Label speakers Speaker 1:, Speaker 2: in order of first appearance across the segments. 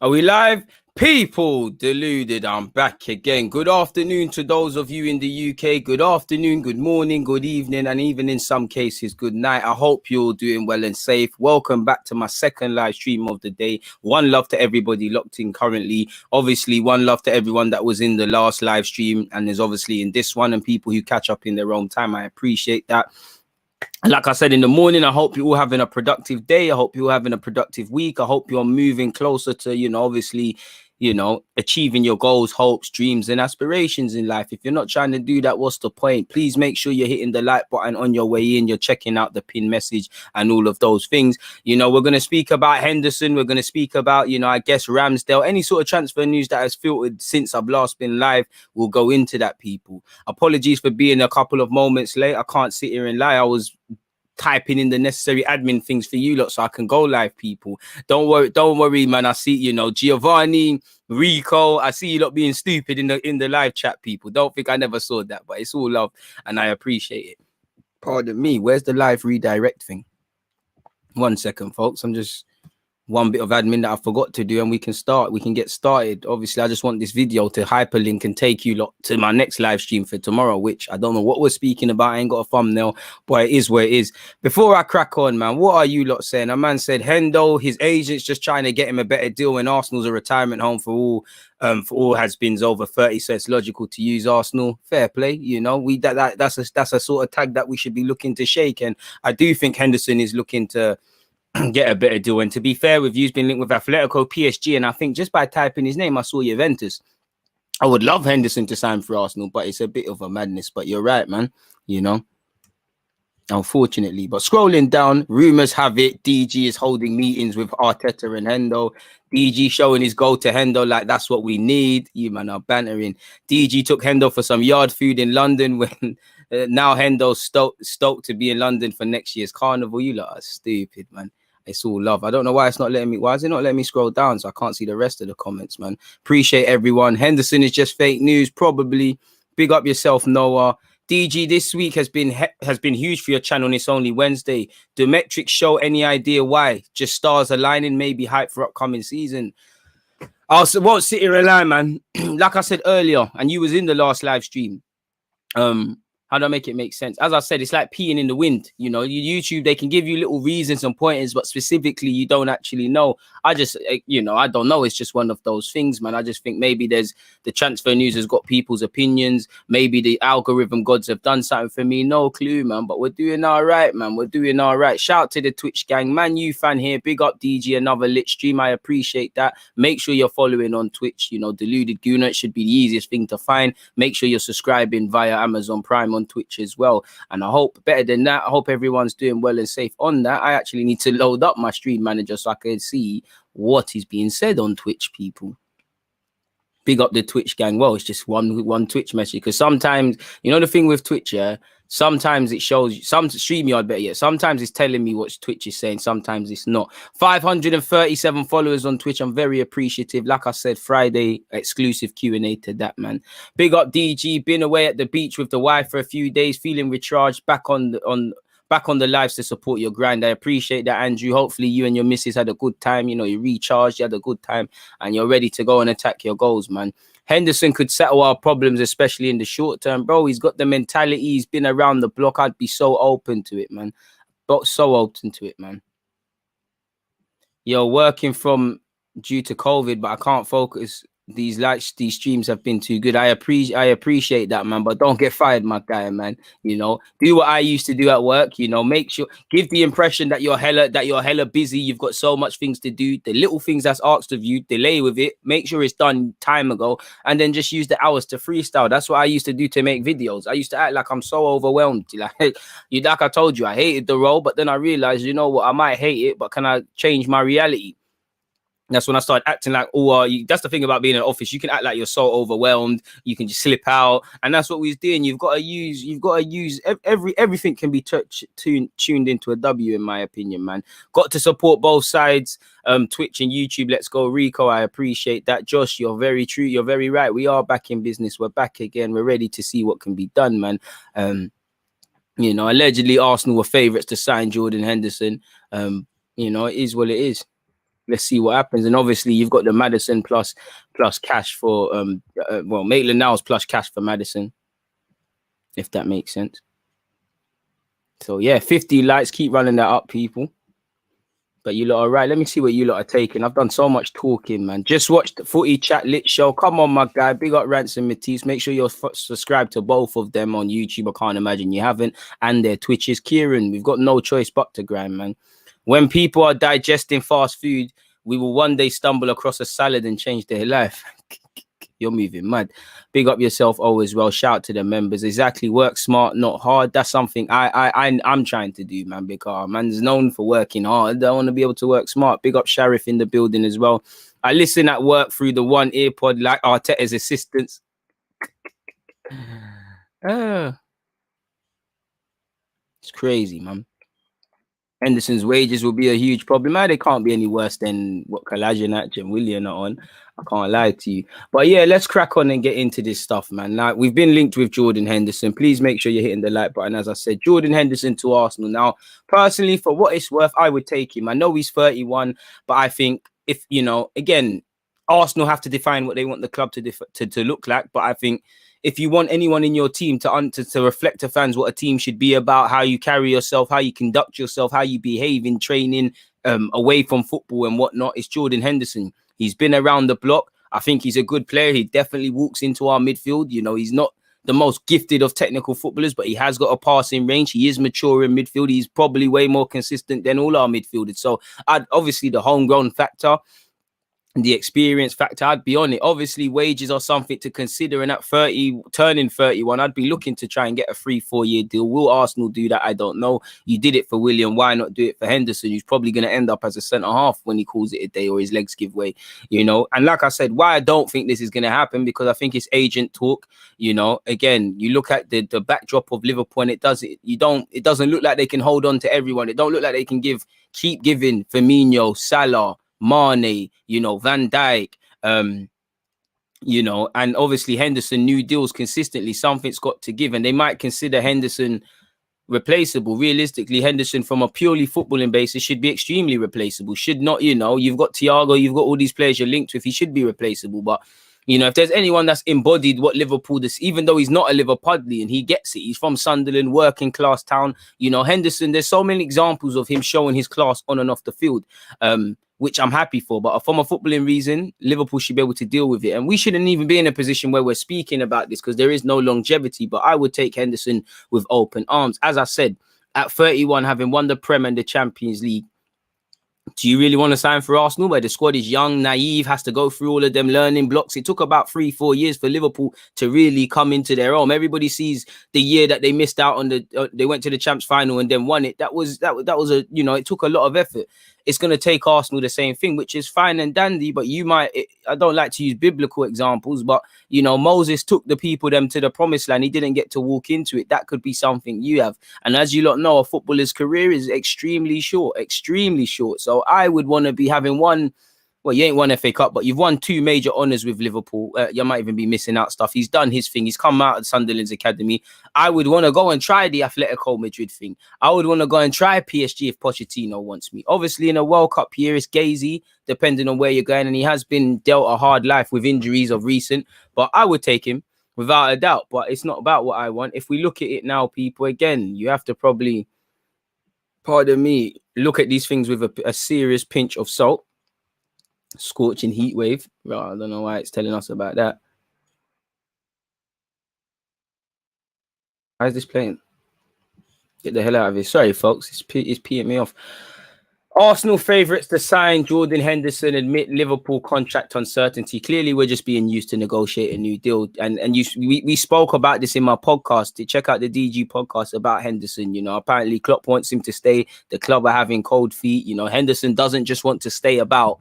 Speaker 1: Are we live? People deluded, I'm back again. Good afternoon to those of you in the UK. Good afternoon, good morning, good evening, and even in some cases, good night. I hope you're all doing well and safe. Welcome back to my second live stream of the day. One love to everybody locked in currently. Obviously, one love to everyone that was in the last live stream and is obviously in this one, and people who catch up in their own time. I appreciate that. Like I said in the morning, I hope you're all having a productive day. I hope you're having a productive week. I hope you're moving closer to, obviously, achieving your goals, hopes, dreams, and aspirations in life. If you're not trying to do that, what's the point? Please make sure you're hitting the like button on your way in. You're checking out the pin message and all of those things. We're going to speak about Henderson. We're going to speak about, I guess, RAMSDALE. Any sort of transfer news that has filtered since I've last been live, we'll go into that, people. Apologies for being a couple of moments late. I can't sit here and lie. I was typing in the necessary admin things for you lot so I can go live, people. Don't worry, man. I see, Giovanni, Rico, I see you lot being stupid in the live chat, people. Don't think I never saw that, but it's all love and I appreciate it. Pardon me, where's the live redirect thing? 1 second, folks. I'm just one bit of admin that I forgot to do, and we can get started. Obviously, I just want this video to hyperlink and take you lot to my next live stream for tomorrow, which I don't know what we're speaking about. I ain't got a thumbnail, but it is where it is. Before I crack on, man, what are you lot saying? A man said Hendo, his agent's just trying to get him a better deal when Arsenal's a retirement home for all has-beens over 30, so it's logical to use Arsenal. Fair play, that's a sort of tag that we should be looking to shake, and I do think Henderson is looking to get a better deal. And to be fair with you, he's been linked with Atletico, PSG, and I think just by typing his name, I saw Juventus. I would love Henderson to sign for Arsenal, but it's a bit of a madness. But you're right, man. Unfortunately. But scrolling down, rumors have it DG is holding meetings with Arteta and Hendo. DG showing his goal to Hendo like that's what we need. You man are bantering. DG took Hendo for some yard food in London when now Hendo's stoked to be in London for next year's carnival. You lot are stupid, man. It's all love. I don't know why it's not letting me. Why is it not letting me scroll down so I can't see the rest of the comments, man? Appreciate everyone. Henderson is just fake news, probably. Big up yourself, Noah. DG, this week has been huge for your channel, and it's only Wednesday. Do metrics show any idea why? Just stars aligning, maybe hype for upcoming season. I won't sit here and lie, man. Like I said earlier, and you was in the last live stream. How do I make it make sense? As I said, it's like peeing in the wind. YouTube, they can give you little reasons and pointers, but specifically, you don't actually know. I don't know. It's just one of those things, man. I just think maybe the transfer news has got people's opinions. Maybe the algorithm gods have done something for me. No clue, man. But we're doing all right, man. We're doing all right. Shout out to the Twitch gang. Man, you fan here. Big up DG, another lit stream. I appreciate that. Make sure you're following on Twitch. Deluded Gooner. It should be the easiest thing to find. Make sure you're subscribing via Amazon Prime on Twitch as well. And I hope better than that, I hope everyone's doing well and safe on that. I actually need to load up my stream manager so I can see what is being said on Twitch, people. Big up the Twitch gang. Well, it's just one Twitch message, because sometimes, the thing with Twitch, yeah, sometimes it shows some StreamYard better yet. Sometimes it's telling me what Twitch is saying. Sometimes it's not. 537 followers on Twitch. I'm very appreciative. Like I said, Friday exclusive Q&A to that, man. Big up DG. Been away at the beach with the wife for a few days, feeling recharged. Back on the lives to support your grind. I appreciate that, Andrew. Hopefully you and your missus had a good time. You recharged, you had a good time, and you're ready to go and attack your goals, man. Henderson could settle our problems, especially in the short term, bro. He's got the mentality. He's been around the block. I'd be so open to it, man. But so open to it, man. You're working from due to COVID, but I can't focus. These streams have been too good. I appreciate that, man. But don't get fired, my guy, man. Do what I used to do at work. Make sure, give the impression that you're hella busy. You've got so much things to do. The little things that's asked of you, delay with it. Make sure it's done time ago, and then just use the hours to freestyle. That's what I used to do to make videos. I used to act like I'm so overwhelmed. Like I told you, I hated the role, but then I realized, I might hate it, but can I change my reality? That's when I started acting like, that's the thing about being in an office. You can act like you're so overwhelmed. You can just slip out. And that's what we was doing. You've got to use everything can be tuned into a W, in my opinion, man. Got to support both sides. Twitch and YouTube. Let's go, Rico. I appreciate that. Josh, you're very true. You're very right. We are back in business. We're back again. We're ready to see what can be done, man. Allegedly Arsenal were favourites to sign Jordan Henderson. It is what it is. let's see what happens. And obviously, you've got the Maddison plus cash for Maitland-Niles plus cash for Maddison, if that makes sense. So yeah, 50 likes. Keep running that up, people. But you lot are right. Let me see what you lot are taking. I've done so much talking, man. Just watched the Footy Chat Lit Show. Come on, my guy. Big up Ransom Matisse. Make sure you're subscribed to both of them on YouTube. I can't imagine you haven't. And their Twitches. Kieran, we've got no choice but to grind, man. When people are digesting fast food, we will one day stumble across a salad and change their life. You're moving mad. Big up yourself always. Well, shout out to the members. Exactly. Work smart, not hard. That's something I'm trying to do, man. Because man's known for working hard. I want to be able to work smart. Big up Sheriff in the building as well. I listen at work through the one earpod like Arteta's assistants. It's crazy, man. Henderson's wages will be a huge problem. They can't be any worse than what Kolasinac and Willian are on. I can't lie to you. But yeah, let's crack on and get into this stuff, man. Now, we've been linked with Jordan Henderson. Please make sure you're hitting the like button. As I said, Jordan Henderson to Arsenal. Now, personally, for what it's worth, I would take him. I know he's 31, but I think if, again, Arsenal have to define what they want the club to look like. But I think if you want anyone in your team to reflect to fans what a team should be about, how you carry yourself, how you conduct yourself, how you behave in training, away from football and whatnot, it's Jordan Henderson. He's been around the block. I think he's a good player. He definitely walks into our midfield. He's not the most gifted of technical footballers, but he has got a passing range. He is mature in midfield. He's probably way more consistent than all our midfielders. So obviously the homegrown factor, the experience factor, I'd be on it. Obviously, wages are something to consider. And at 30, turning 31, I'd be looking to try and get a 3-4 year deal. Will Arsenal do that? I don't know. You did it for William. Why not do it for Henderson, who's probably going to end up as a centre half when he calls it a day or his legs give way, And like I said, why I don't think this is going to happen, because I think it's agent talk. Again, you look at the backdrop of Liverpool and it doesn't look like they can hold on to everyone. It don't look like they can keep giving Firmino, Salah, Mane, Van Dijk, and obviously Henderson, new deals consistently. Something's got to give, and they might consider Henderson replaceable. Realistically, Henderson from a purely footballing basis should be extremely replaceable. Should not, you've got Thiago, you've got all these players you're linked with. He should be replaceable, but if there's anyone that's embodied what Liverpool does, even though he's not a Liverpudlian, he gets it. He's from Sunderland, working class town. Henderson, there's so many examples of him showing his class on and off the field, which I'm happy for. But from a footballing reason, Liverpool should be able to deal with it. And we shouldn't even be in a position where we're speaking about this because there is no longevity. But I would take Henderson with open arms. As I said, at 31, having won the Prem and the Champions League, do you really want to sign for Arsenal where the squad is young, naive, has to go through all of them learning blocks? It took about 3-4 years for Liverpool to really come into their own. Everybody sees the year that they missed out on they went to the Champs final and then won it. That was a, it took a lot of effort. It's going to take Arsenal the same thing, which is fine and dandy, but I don't like to use biblical examples, but, Moses took the people them to the promised land. He didn't get to walk into it. That could be something you have. And as you lot know, a footballer's career is extremely short. So I would want to be having you ain't won FA Cup, but you've won 2 major honours with Liverpool. You might even be missing out stuff. He's done his thing. He's come out of Sunderland's academy. I would want to go and try the Atletico Madrid thing. I would want to go and try PSG if Pochettino wants me. Obviously, in a World Cup year, it's gazy, depending on where you're going. And he has been dealt a hard life with injuries of recent. But I would take him without a doubt. But it's not about what I want. If we look at it now, people, again, you have to probably, pardon me, look at these things with a serious pinch of salt. Scorching heat wave. Well, I don't know why it's telling us about that. Why is this playing? Get the hell out of here. Sorry, folks. It's peeing me off. Arsenal favourites to sign Jordan Henderson admit Liverpool contract uncertainty. Clearly, we're just being used to negotiate a new deal. And we spoke about this in my podcast. Check out the DG podcast about Henderson. Apparently Klopp wants him to stay. The club are having cold feet. Henderson doesn't just want to stay about.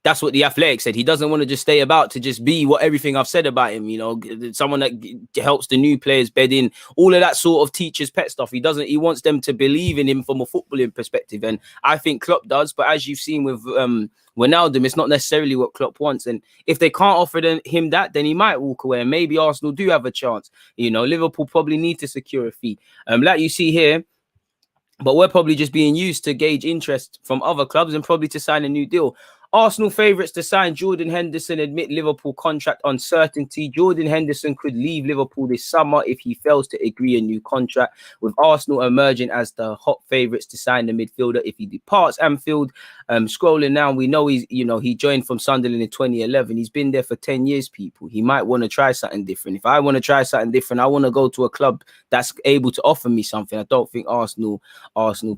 Speaker 1: That's what the Athletic said. He doesn't want to just stay about to just be what everything I've said about him, someone that helps the new players bed in, all of that sort of teacher's pet stuff. He wants them to believe in him from a footballing perspective. And I think Klopp does. But as you've seen with Wijnaldum, it's not necessarily what Klopp wants. And if they can't offer him that, then he might walk away. And maybe Arsenal do have a chance. Liverpool probably need to secure a fee. Like you see here, but we're probably just being used to gauge interest from other clubs and probably to sign a new deal. Arsenal favourites to sign Jordan Henderson admit Liverpool contract uncertainty. Jordan Henderson could leave Liverpool this summer if he fails to agree a new contract, with Arsenal emerging as the hot favourites to sign the midfielder if he departs Anfield. Scrolling now, we know he joined from Sunderland in 2011. He's been there for 10 years, people. He might want to try something different. If I want to try something different, I want to go to a club that's able to offer me something. I don't think Arsenal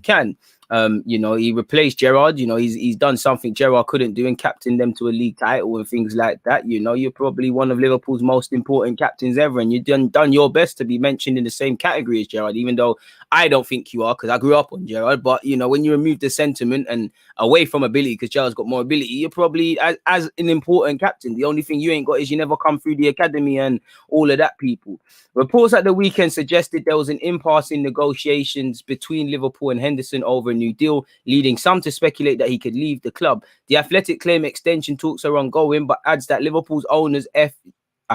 Speaker 1: can. He replaced Gerrard. He's done something Gerrard couldn't do and captained them to a league title and things like that. You're probably one of Liverpool's most important captains ever, and you've done your best to be mentioned in the same category as Gerrard, even though I don't think you are, because I grew up on Gerrard. But when you remove the sentiment and away from ability, because Gerrard's got more ability, you're probably as an important captain. The only thing you ain't got is you never come through the academy and all of that, people. Reports at the weekend suggested there was an impasse in negotiations between Liverpool and Henderson over a new deal, leading some to speculate that he could leave the club. The Athletic claim extension talks are ongoing, but adds that Liverpool's owners, I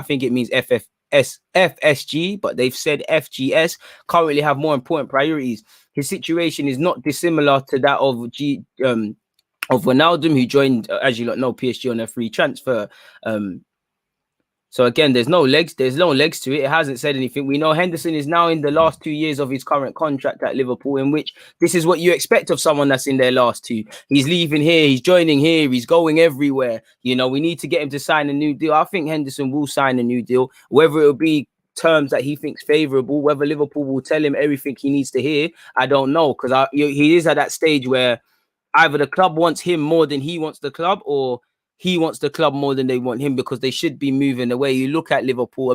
Speaker 1: think it means FSG, but they've said FGS, currently have more important priorities. His situation is not dissimilar to that of Wijnaldum, who joined, as you know, PSG on a free transfer. So again, there's no legs to it. It hasn't said anything. We know Henderson is now in the last 2 years of his current contract at Liverpool, in which this is what you expect of someone that's in their last two. He's leaving here, he's joining here, he's going everywhere. We need to get him to sign a new deal. I think Henderson will sign a new deal, whether it'll be terms that he thinks favorable, whether Liverpool will tell him everything he needs to hear, I don't know, because he is at that stage where either the club wants him more than he wants the club, or he wants the club more than they want him, because they should be moving away. You look at Liverpool,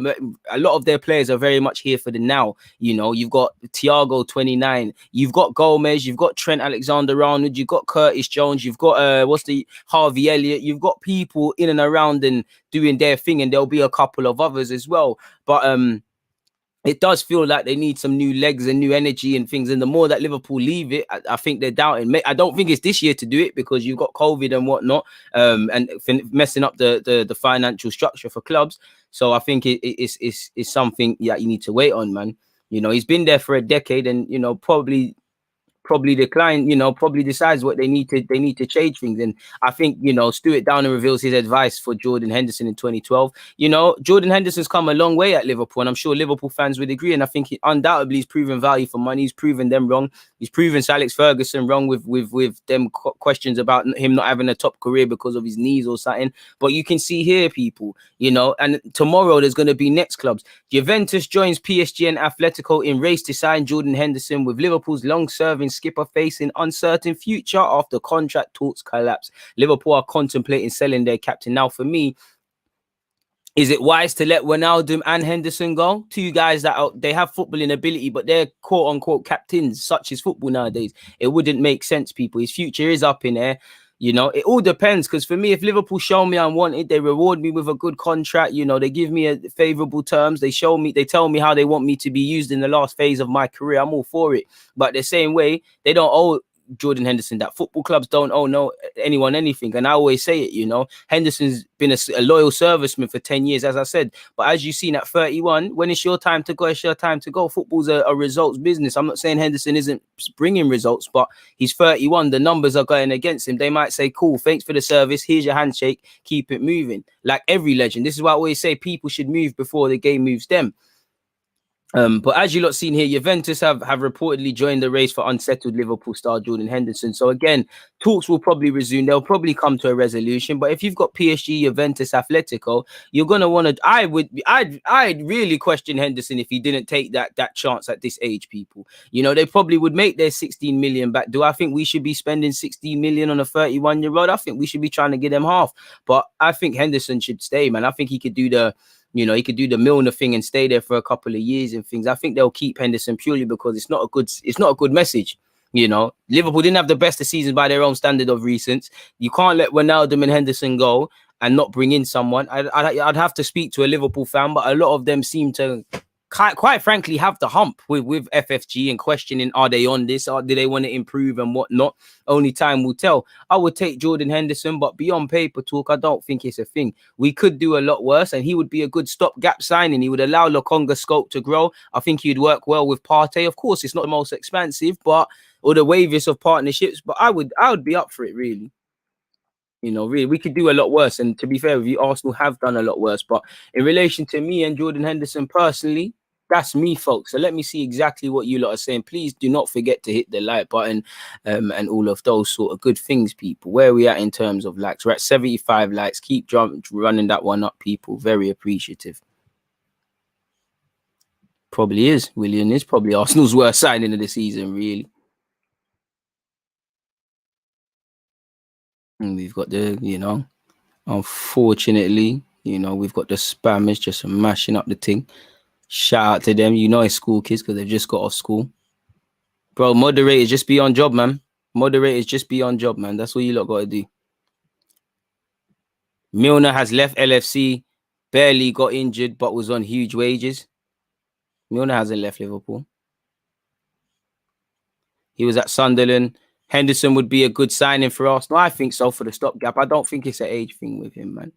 Speaker 1: a lot of their players are very much here for the now. You've got Thiago, 29. You've got Gomez. You've got Trent Alexander-Arnold. You've got Curtis Jones. You've got Harvey Elliott. You've got people in and around and doing their thing, and there'll be a couple of others as well. But it does feel like they need some new legs and new energy and things. And the more that Liverpool leave it, I think they're doubting. I don't think it's this year to do it, because you've got COVID and whatnot, and messing up the financial structure for clubs. So I think it's something that you need to wait on, man. He's been there for a decade, and probably decline, probably decides what they need to change things. And I think, Stuart Downer reveals his advice for Jordan Henderson in 2012. Jordan Henderson's come a long way at Liverpool, and I'm sure Liverpool fans would agree. And I think undoubtedly he's proven value for money. He's proven them wrong. He's proven Sir Alex Ferguson wrong with them questions about him not having a top career because of his knees or something. But you can see here, people, and tomorrow there's going to be next clubs. Juventus joins PSG and Atletico in race to sign Jordan Henderson, with Liverpool's long-serving skipper facing uncertain future after contract talks collapse. Liverpool are contemplating selling their captain. Now, for me, is it wise to let Wijnaldum and Henderson go? Two guys that they have footballing ability, but they're quote-unquote captains. Such as football nowadays. It wouldn't make sense, people. His future is up in air. It all depends, because for me, if Liverpool show me unwanted, they reward me with a good contract, they give me a favorable terms, they tell me how they want me to be used in the last phase of my career, I'm all for it. But the same way, they don't owe Jordan Henderson that. Football clubs don't owe anyone anything. And I always say it, Henderson's been a loyal serviceman for 10 years, as I said. But as you've seen at 31, when it's your time to go, it's your time to go. Football's a results business. I'm not saying Henderson isn't bringing results, but he's 31. The numbers are going against him. They might say, cool, thanks for the service. Here's your handshake. Keep it moving. Like every legend. This is why I always say people should move before the game moves them. But as you lot seen here, Juventus have reportedly joined the race for unsettled Liverpool star Jordan Henderson. So again, talks will probably resume. They'll probably come to a resolution. But if you've got PSG, Juventus, Atletico, you're gonna want to. I'd really question Henderson if he didn't take that chance at this age, people. They probably would make their 16 million back. Do I think we should be spending 16 million on a 31-year-old? I think we should be trying to get them half. But I think Henderson should stay, man. I think he could do he could do the Milner thing and stay there for a couple of years and things. I think they'll keep Henderson purely because it's not a good message. Liverpool didn't have the best of seasons by their own standard of recent. You can't let Wijnaldum and Henderson go and not bring in someone. I'd have to speak to a Liverpool fan, but a lot of them seem to quite frankly have the hump with FFG and questioning, are they on this, or do they want to improve and whatnot? Only time will tell. I would take Jordan Henderson, but beyond paper talk, I don't think it's a thing. We could do a lot worse, and he would be a good stopgap signing. He would allow Lokonga's scope to grow. I think he'd work well with Partey. Of course, it's not the most expensive, but or the waviest of partnerships, but I would be up for it, really. You know, really, we could do a lot worse. And to be fair with you, Arsenal have done a lot worse. But in relation to me and Jordan Henderson personally, that's me, folks. So let me see exactly what you lot are saying. Please do not forget to hit the like button and all of those sort of good things, people. Where are we at in terms of likes? We're at 75 likes. Keep running that one up, people. Very appreciative. Probably is. William is probably Arsenal's worst signing of the season, really. And we've got the, you know, unfortunately, you know, we've got the spammers just mashing up the thing. Shout out to them. You know, it's school kids because they've just got off school. Bro, moderators just be on job, man. Moderators just be on job, man. That's what you lot got to do. Milner has left LFC, barely got injured, but was on huge wages. Milner hasn't left Liverpool. He was at Sunderland. Henderson would be a good signing for Arsenal. I think so, for the stopgap. I don't think it's an age thing with him, man.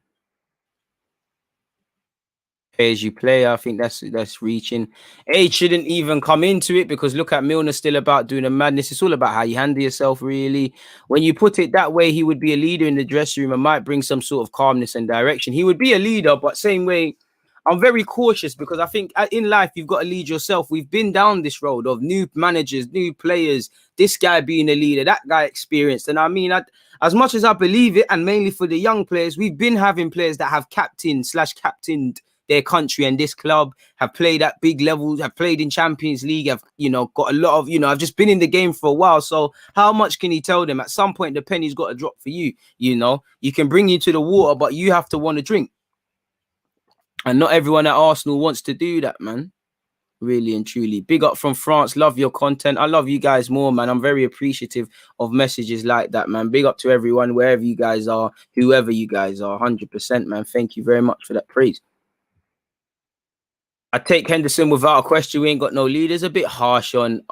Speaker 1: Pay as you play, I think that's reaching. Age shouldn't even come into it, because look at Milner, still about doing a madness. It's all about how you handle yourself, really. When you put it that way, he would be a leader in the dressing room and might bring some sort of calmness and direction. He would be a leader, but same way, I'm very cautious, because I think in life you've got to lead yourself. We've been down this road of new managers, new players, this guy being a leader, that guy experienced. And I mean, as much as I believe it, and mainly for the young players, we've been having players that have captained their country and this club, have played at big levels, have played in Champions League, have, you know, got a lot of, you know, I've just been in the game for a while. So how much can he tell them? At some point, the penny's got to drop for you. You know, you can bring you to the water, but you have to want to drink. And not everyone at Arsenal wants to do that, man. Really and truly. Big up from France. Love your content. I love you guys more, man. I'm very appreciative of messages like that, man. Big up to everyone, wherever you guys are, whoever you guys are. 100%, man. Thank you very much for that praise. I take Henderson without a question. We ain't got no leaders. A bit harsh on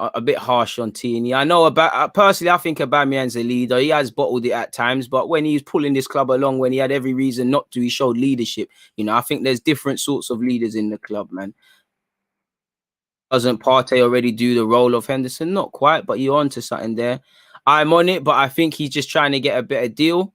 Speaker 1: Tierney. I know about personally, I think Aubameyang's a leader. He has bottled it at times, but when he's pulling this club along, when he had every reason not to, he showed leadership. You know, I think there's different sorts of leaders in the club, man. Doesn't Partey already do the role of Henderson? Not quite, but you're onto something there. I'm on it, but I think he's just trying to get a better deal.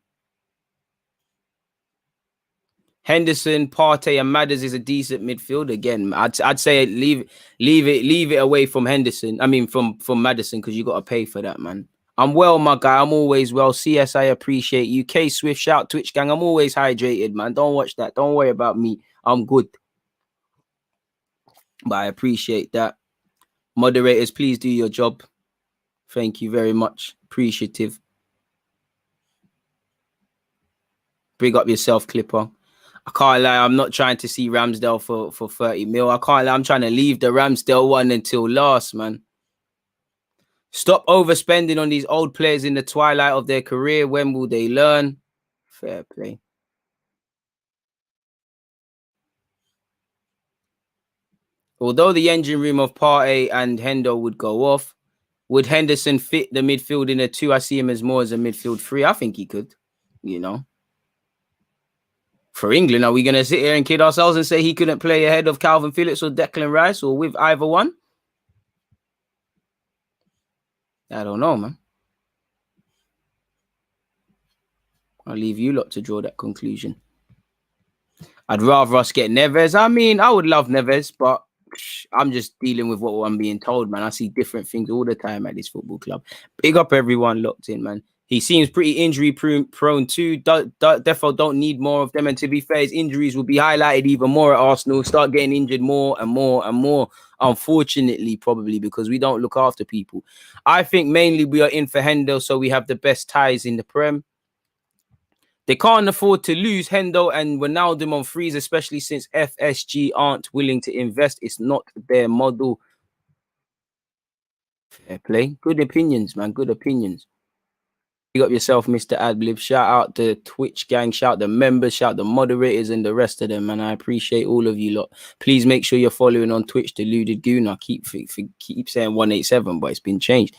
Speaker 1: Henderson, Partey, and Maddison is a decent midfield. Again, I'd say leave it away from Henderson. I mean, from Maddison, because you got to pay for that, man. I'm well, my guy. I'm always well. CS, I appreciate you. K Swift, shout Twitch gang. I'm always hydrated, man. Don't watch that. Don't worry about me. I'm good. But I appreciate that. Moderators, please do your job. Thank you very much. Appreciative. Big up yourself, Clipper. I can't lie, I'm not trying to see Ramsdale for 30 mil. I can't lie, I'm trying to leave the Ramsdale one until last, man. Stop overspending on these old players in the twilight of their career. When will they learn? Fair play. Although the engine room of Partey and Hendo would go off, would Henderson fit the midfield in a 2? I see him as more as a midfield 3. I think he could, you know. For England, are we going to sit here and kid ourselves and say he couldn't play ahead of Calvin Phillips or Declan Rice, or with either one? I don't know, man. I'll leave you lot to draw that conclusion. I'd rather us get Neves. I mean, I would love Neves, but I'm just dealing with what I'm being told, man. I see different things all the time at this football club. Big up everyone locked in, man. He seems pretty injury prone too. Defo don't need more of them. And to be fair, his injuries will be highlighted even more at Arsenal. Start getting injured more and more and more. Unfortunately, probably because we don't look after people. I think mainly we are in for Hendo, so we have the best ties in the Prem. They can't afford to lose Hendo and Ronaldo on frees, especially since FSG aren't willing to invest. It's not their model. Fair play. Good opinions, man. Good opinions. You got yourself, Mr. Adlib. Shout out the Twitch gang. Shout the members. Shout the moderators and the rest of them, man. I appreciate all of you lot. Please make sure you're following on Twitch, Deluded Goon. I keep saying 187, but it's been changed.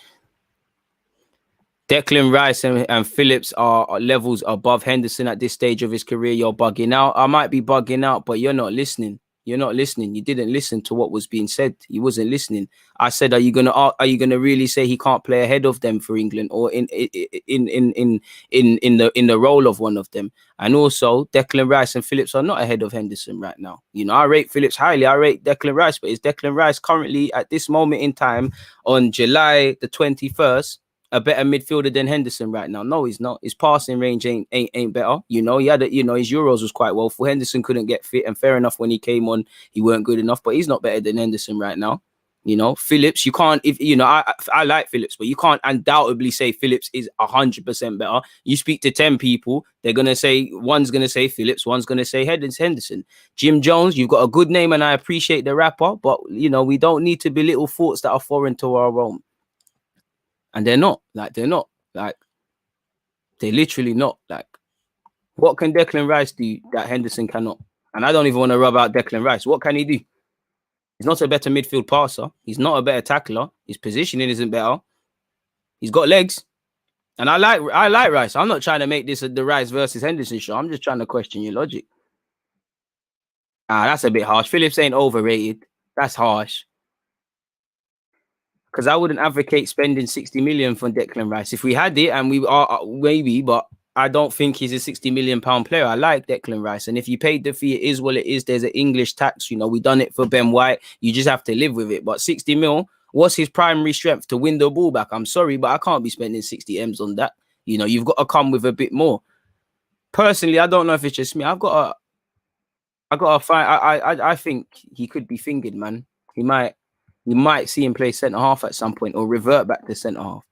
Speaker 1: Declan Rice and Phillips are levels above Henderson at this stage of his career. You're bugging out. I might be bugging out, but you're not listening. You're not listening. You didn't listen to what was being said. He wasn't listening. I said, are you gonna really say he can't play ahead of them for England, or in the role of one of them? And also, Declan Rice and Phillips are not ahead of Henderson right now. You know, I rate Phillips highly. I rate Declan Rice, but is Declan Rice currently at this moment in time on July the 21st a better midfielder than Henderson right now? No, he's not. His passing range ain't better. You know, he had his Euros was quite well full. Henderson couldn't get fit, and fair enough, when he came on, he weren't good enough. But he's not better than Henderson right now. You know, Phillips, you can't, if you know, I like Phillips, but you can't undoubtedly say Phillips is 100% better. You speak to 10 people, they're gonna say, one's gonna say Phillips, one's gonna say Henderson. Jim Jones, you've got a good name, and I appreciate the rapper, but you know, we don't need to belittle thoughts that are foreign to our own. And they're not. They're literally not. Like, what can Declan Rice do that Henderson cannot? And I don't even want to rub out Declan Rice. What can he do? He's not a better midfield passer. He's not a better tackler. His positioning isn't better. He's got legs. And I like Rice. I'm not trying to make this the Rice versus Henderson show. I'm just trying to question your logic. That's a bit harsh. Phillips ain't overrated. That's harsh. Because I wouldn't advocate spending 60 million for Declan Rice. If we had it, and we are maybe, but I don't think he's a 60 million pound player. I like Declan Rice, and if you paid the fee, it is what it is. There's an English tax, you know. We done it for Ben White. You just have to live with it. But 60 mil, what's his primary strength? To win the ball back. I'm sorry, but I can't be spending 60 M's on that. You know, you've got to come with a bit more. Personally, I don't know if it's just me. I think he could be fingered, man. You might see him play centre half at some point, or revert back to centre half.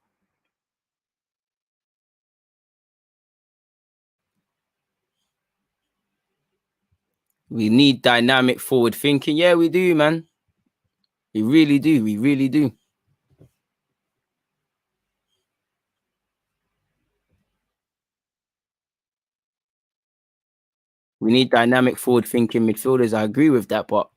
Speaker 1: We need dynamic forward thinking. Yeah, we do, man. We really do. We really do. We need dynamic forward thinking midfielders. I agree with that, but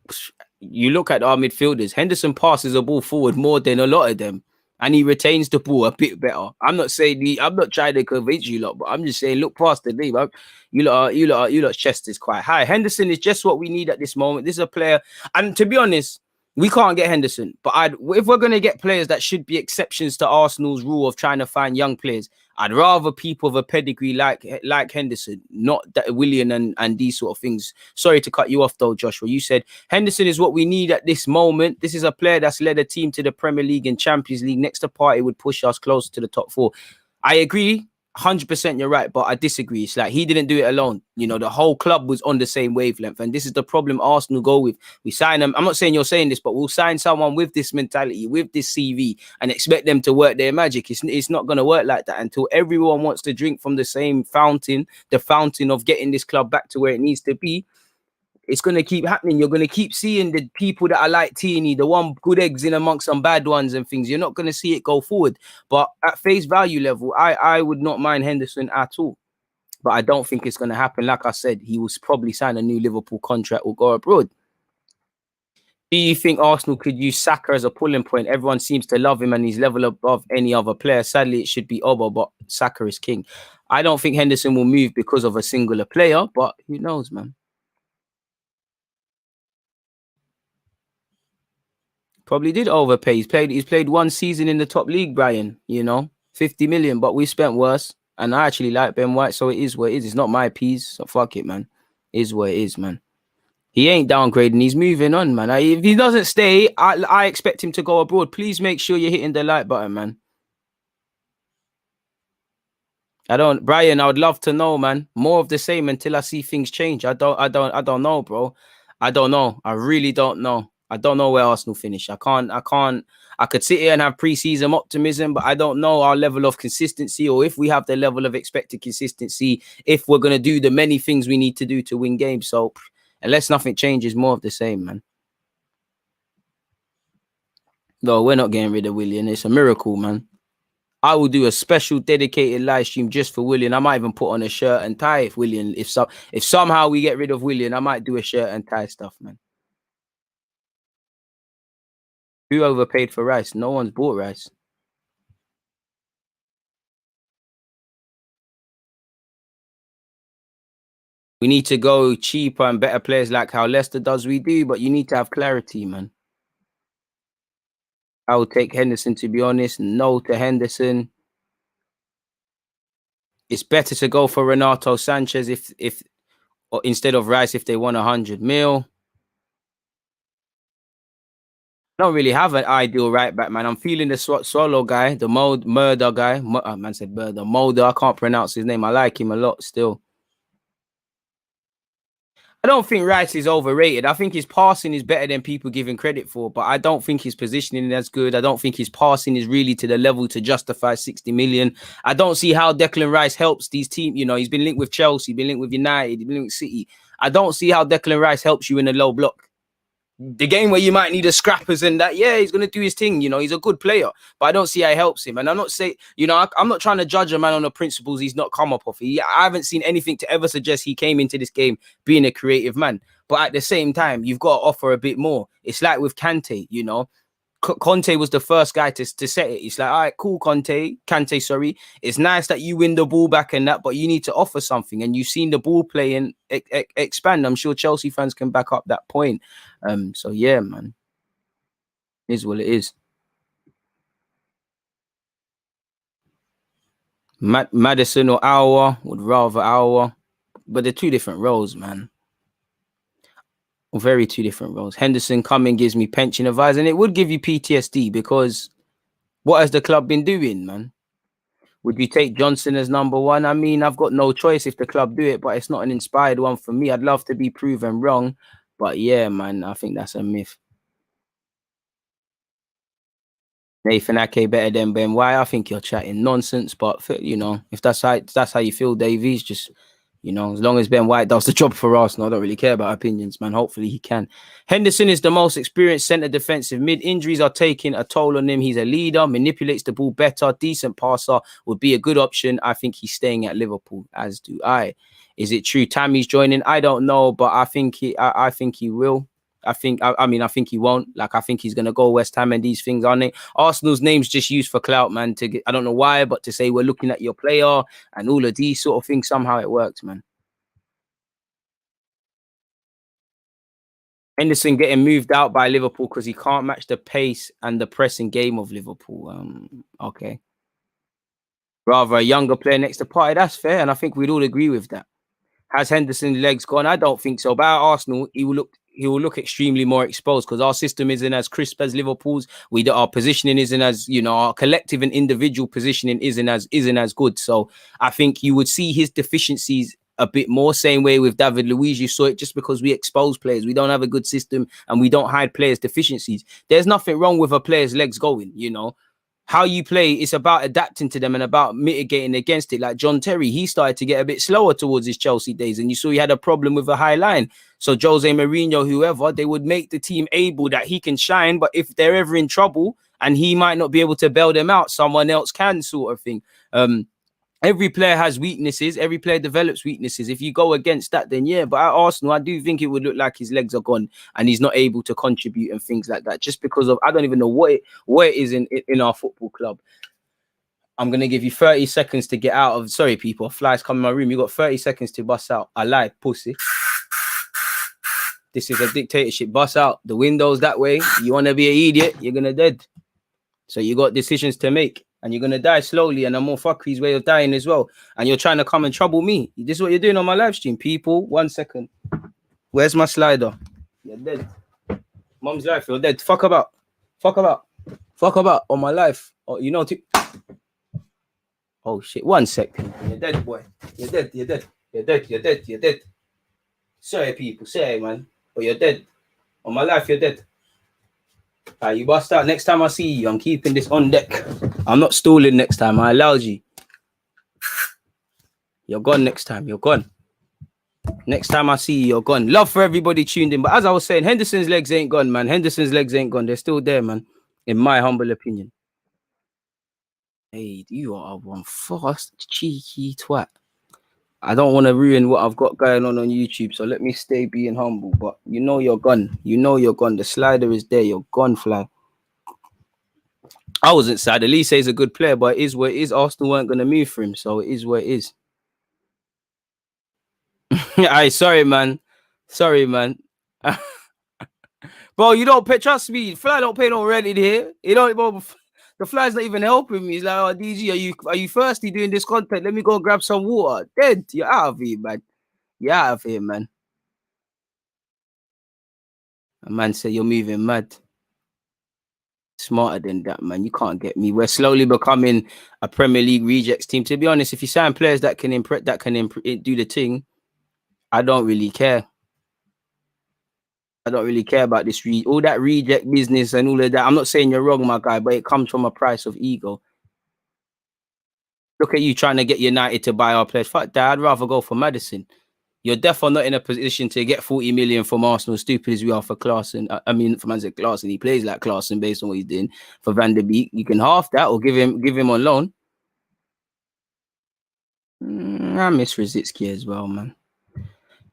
Speaker 1: you look at our midfielders. Henderson passes the ball forward more than a lot of them, and he retains the ball a bit better. I'm not trying to convince you lot, but I'm just saying, look past the name. You lot's chest is quite high. Henderson is just what we need at this moment. This is a player, and to be honest, we can't get Henderson. But if we're gonna get players that should be exceptions to Arsenal's rule of trying to find young players, I'd rather people of a pedigree like Henderson, not that Willian and these sort of things. Sorry to cut you off though, Joshua. You said Henderson is what we need at this moment. This is a player that's led a team to the Premier League and Champions League. Next to Partey would push us closer to the top four. I agree. 100% you're right, but I disagree. It's like he didn't do it alone. You know, the whole club was on the same wavelength, and this is the problem Arsenal go with. We sign them. I'm not saying you're saying this, but we'll sign someone with this mentality, with this CV, and expect them to work their magic. It's not going to work like that until everyone wants to drink from the same fountain, the fountain of getting this club back to where it needs to be. It's going to keep happening. You're going to keep seeing the people that are like Teeny, the one good eggs in amongst some bad ones and things. You're not going to see it go forward. But at face value level, I would not mind Henderson at all. But I don't think it's going to happen. Like I said, he will probably sign a new Liverpool contract or go abroad. Do you think Arsenal could use Saka as a pulling point? Everyone seems to love him and he's level above any other player. Sadly, it should be Oba, but Saka is king. I don't think Henderson will move because of a singular player, but who knows, man? Probably did overpay. He's played one season in the top league, Brian, you know, 50 million, but we spent worse. And I actually like Ben White, so it is what it is. It's not my piece, so fuck it, man. It is what it is, man. He ain't downgrading. He's moving on, man. If he doesn't stay, I expect him to go abroad. Please make sure you're hitting the like button, man. Brian, I would love to know, man. More of the same until I see things change. I don't know, bro. I don't know. I really don't know. I don't know where Arsenal finish. I could sit here and have pre-season optimism, but I don't know our level of consistency, or if we have the level of expected consistency, if we're going to do the many things we need to do to win games. So unless nothing changes, more of the same, man. No, we're not getting rid of Willian. It's a miracle, man. I will do a special dedicated live stream just for Willian. I might even put on a shirt and tie if Willian. If somehow we get rid of Willian, I might do a shirt and tie stuff, man. Who overpaid for Rice? No one's bought Rice. We need to go cheaper and better players like how Leicester does. We do, but you need to have clarity, man. I would take Henderson, to be honest. No to Henderson. It's better to go for Renato Sanchez if or instead of Rice if they want 100 mil. I don't really have an ideal right back, man. I'm feeling the Swallow guy, the murder guy. Man said murder. Mulder. I can't pronounce his name. I like him a lot still. I don't think Rice is overrated. I think his passing is better than people give him credit for, but I don't think his positioning is good. I don't think his passing is really to the level to justify 60 million. I don't see how Declan Rice helps these teams. You know, he's been linked with Chelsea, been linked with United, he's been linked with City. I don't see how Declan Rice helps you in a low block. The game where you might need a scrappers and that, yeah, he's going to do his thing. You know, he's a good player, but I don't see how it helps him. And I'm not saying, you know, I'm not trying to judge a man on the principles he's not come up off. I haven't seen anything to ever suggest he came into this game being a creative man. But at the same time, you've got to offer a bit more. It's like with Kante, you know. Conte was the first guy to set it. It's like, all right, cool, Kante, sorry. It's nice that you win the ball back and that, but you need to offer something. And you've seen the ball play and expand. I'm sure Chelsea fans can back up that point. So yeah, man, it is what it is. Maddison or Aouar, would rather Aouar, but they're two different roles, man. Very two different roles. Henderson coming gives me pension advice, and it would give you PTSD because what has the club been doing, man? Would you take Johnson as number one? I mean, I've got no choice if the club do it, but it's not an inspired one for me. I'd love to be proven wrong, but yeah, man, I think that's a myth. Nathan Ake better than Ben White. I think you're chatting nonsense, but you know, if that's how you feel, Davies, just you know, as long as Ben White does the job for Arsenal, I don't really care about opinions, man. Hopefully he can. Henderson is the most experienced centre defensive mid. Injuries are taking a toll on him. He's a leader, manipulates the ball better, decent passer, would be a good option. I think he's staying at Liverpool, as do I. Is it true Tammy's joining? I don't know, but I think he will. I think he won't. Like, I think he's going to go West Ham and these things, aren't they? Arsenal's name's just used for clout, man. To get, I don't know why, but to say we're looking at your player and all of these sort of things, somehow it works, man. Henderson getting moved out by Liverpool because he can't match the pace and the pressing game of Liverpool. Okay. Rather a younger player next to Partey, that's fair, and I think we'd all agree with that. Has Henderson's legs gone? I don't think so. But at Arsenal, he will look extremely more exposed because our system isn't as crisp as Liverpool's. Our positioning isn't as, you know, our collective and individual positioning isn't as good. So I think you would see his deficiencies a bit more. Same way with David Luiz, you saw it just because we expose players. We don't have a good system and we don't hide players' deficiencies. There's nothing wrong with a player's legs going, you know. How you play, it's about adapting to them and about mitigating against it. Like John Terry, he started to get a bit slower towards his Chelsea days, and you saw he had a problem with a high line. So Jose Mourinho, whoever, they would make the team able that he can shine, but if they're ever in trouble and he might not be able to bail them out, someone else can, sort of thing. Every player has weaknesses. Every player develops weaknesses. If you go against that, then yeah. But at Arsenal, I do think it would look like his legs are gone and he's not able to contribute and things like that. Just because of, I don't even know what it is in our football club. I'm going to give you 30 seconds to get out of... Sorry, people. Flies come in my room. You got 30 seconds to bust out. I lied, pussy. This is a dictatorship. Bust out. The window's that way. You want to be an idiot, you're going to dead. So you got decisions to make. And you're going to die slowly. And I'm more fuckery's way of dying as well. And you're trying to come and trouble me. This is what you're doing on my live stream, people. 1 second. Where's my slider? You're dead. Mom's life, you're dead. Fuck about. Fuck about. Fuck about on my life. Oh, you know... Oh, shit. 1 second. You're dead, boy. You're dead. You're dead. You're dead. You're dead. You're dead. Sorry, people. Sorry, man. But you're dead. On my life, you're dead. You bust out. Next time I see you, I'm keeping this on deck. I'm not stalling next time. I allowed you. You're gone next time. You're gone. Next time I see you, you're gone. Love for everybody tuned in. But as I was saying, Henderson's legs ain't gone, man. Henderson's legs ain't gone. They're still there, man. In my humble opinion. Hey, you are one fast, cheeky twat. I don't want to ruin what I've got going on YouTube, so let me stay being humble. But you know you're gone. You know you're gone. The slider is there. You're gone, Fly. I wasn't sad. Elise is a good player, but it is what it is. Arsenal weren't going to move for him, so it is what it is. Aye, sorry, man. Sorry, man. Bro, you don't pay. Trust me, Fly don't pay no rent in here. You don't, bro. The Fly's not even helping me. He's like, oh, DG, are you thirsty doing this content? Let me go grab some water. Dead. You're out of here, man. You're out of here, man. A man said you're moving mad. Smarter than that, man. You can't get me. We're slowly becoming a Premier League rejects team. To be honest, if you sign players that can do the thing, I don't really care. I don't really care about this all that reject business and all of that. I'm not saying you're wrong, my guy, but it comes from a price of ego. Look at you trying to get United to buy our players. Fuck that. I'd rather go for Maddison. You're definitely not in a position to get 40 million from Arsenal, stupid as we are for Klaassen. I mean, for Manchester Klaassen, he plays like Klaassen based on what he's doing. For Van der Beek, you can half that or give him on loan. I miss Rosicky as well, man.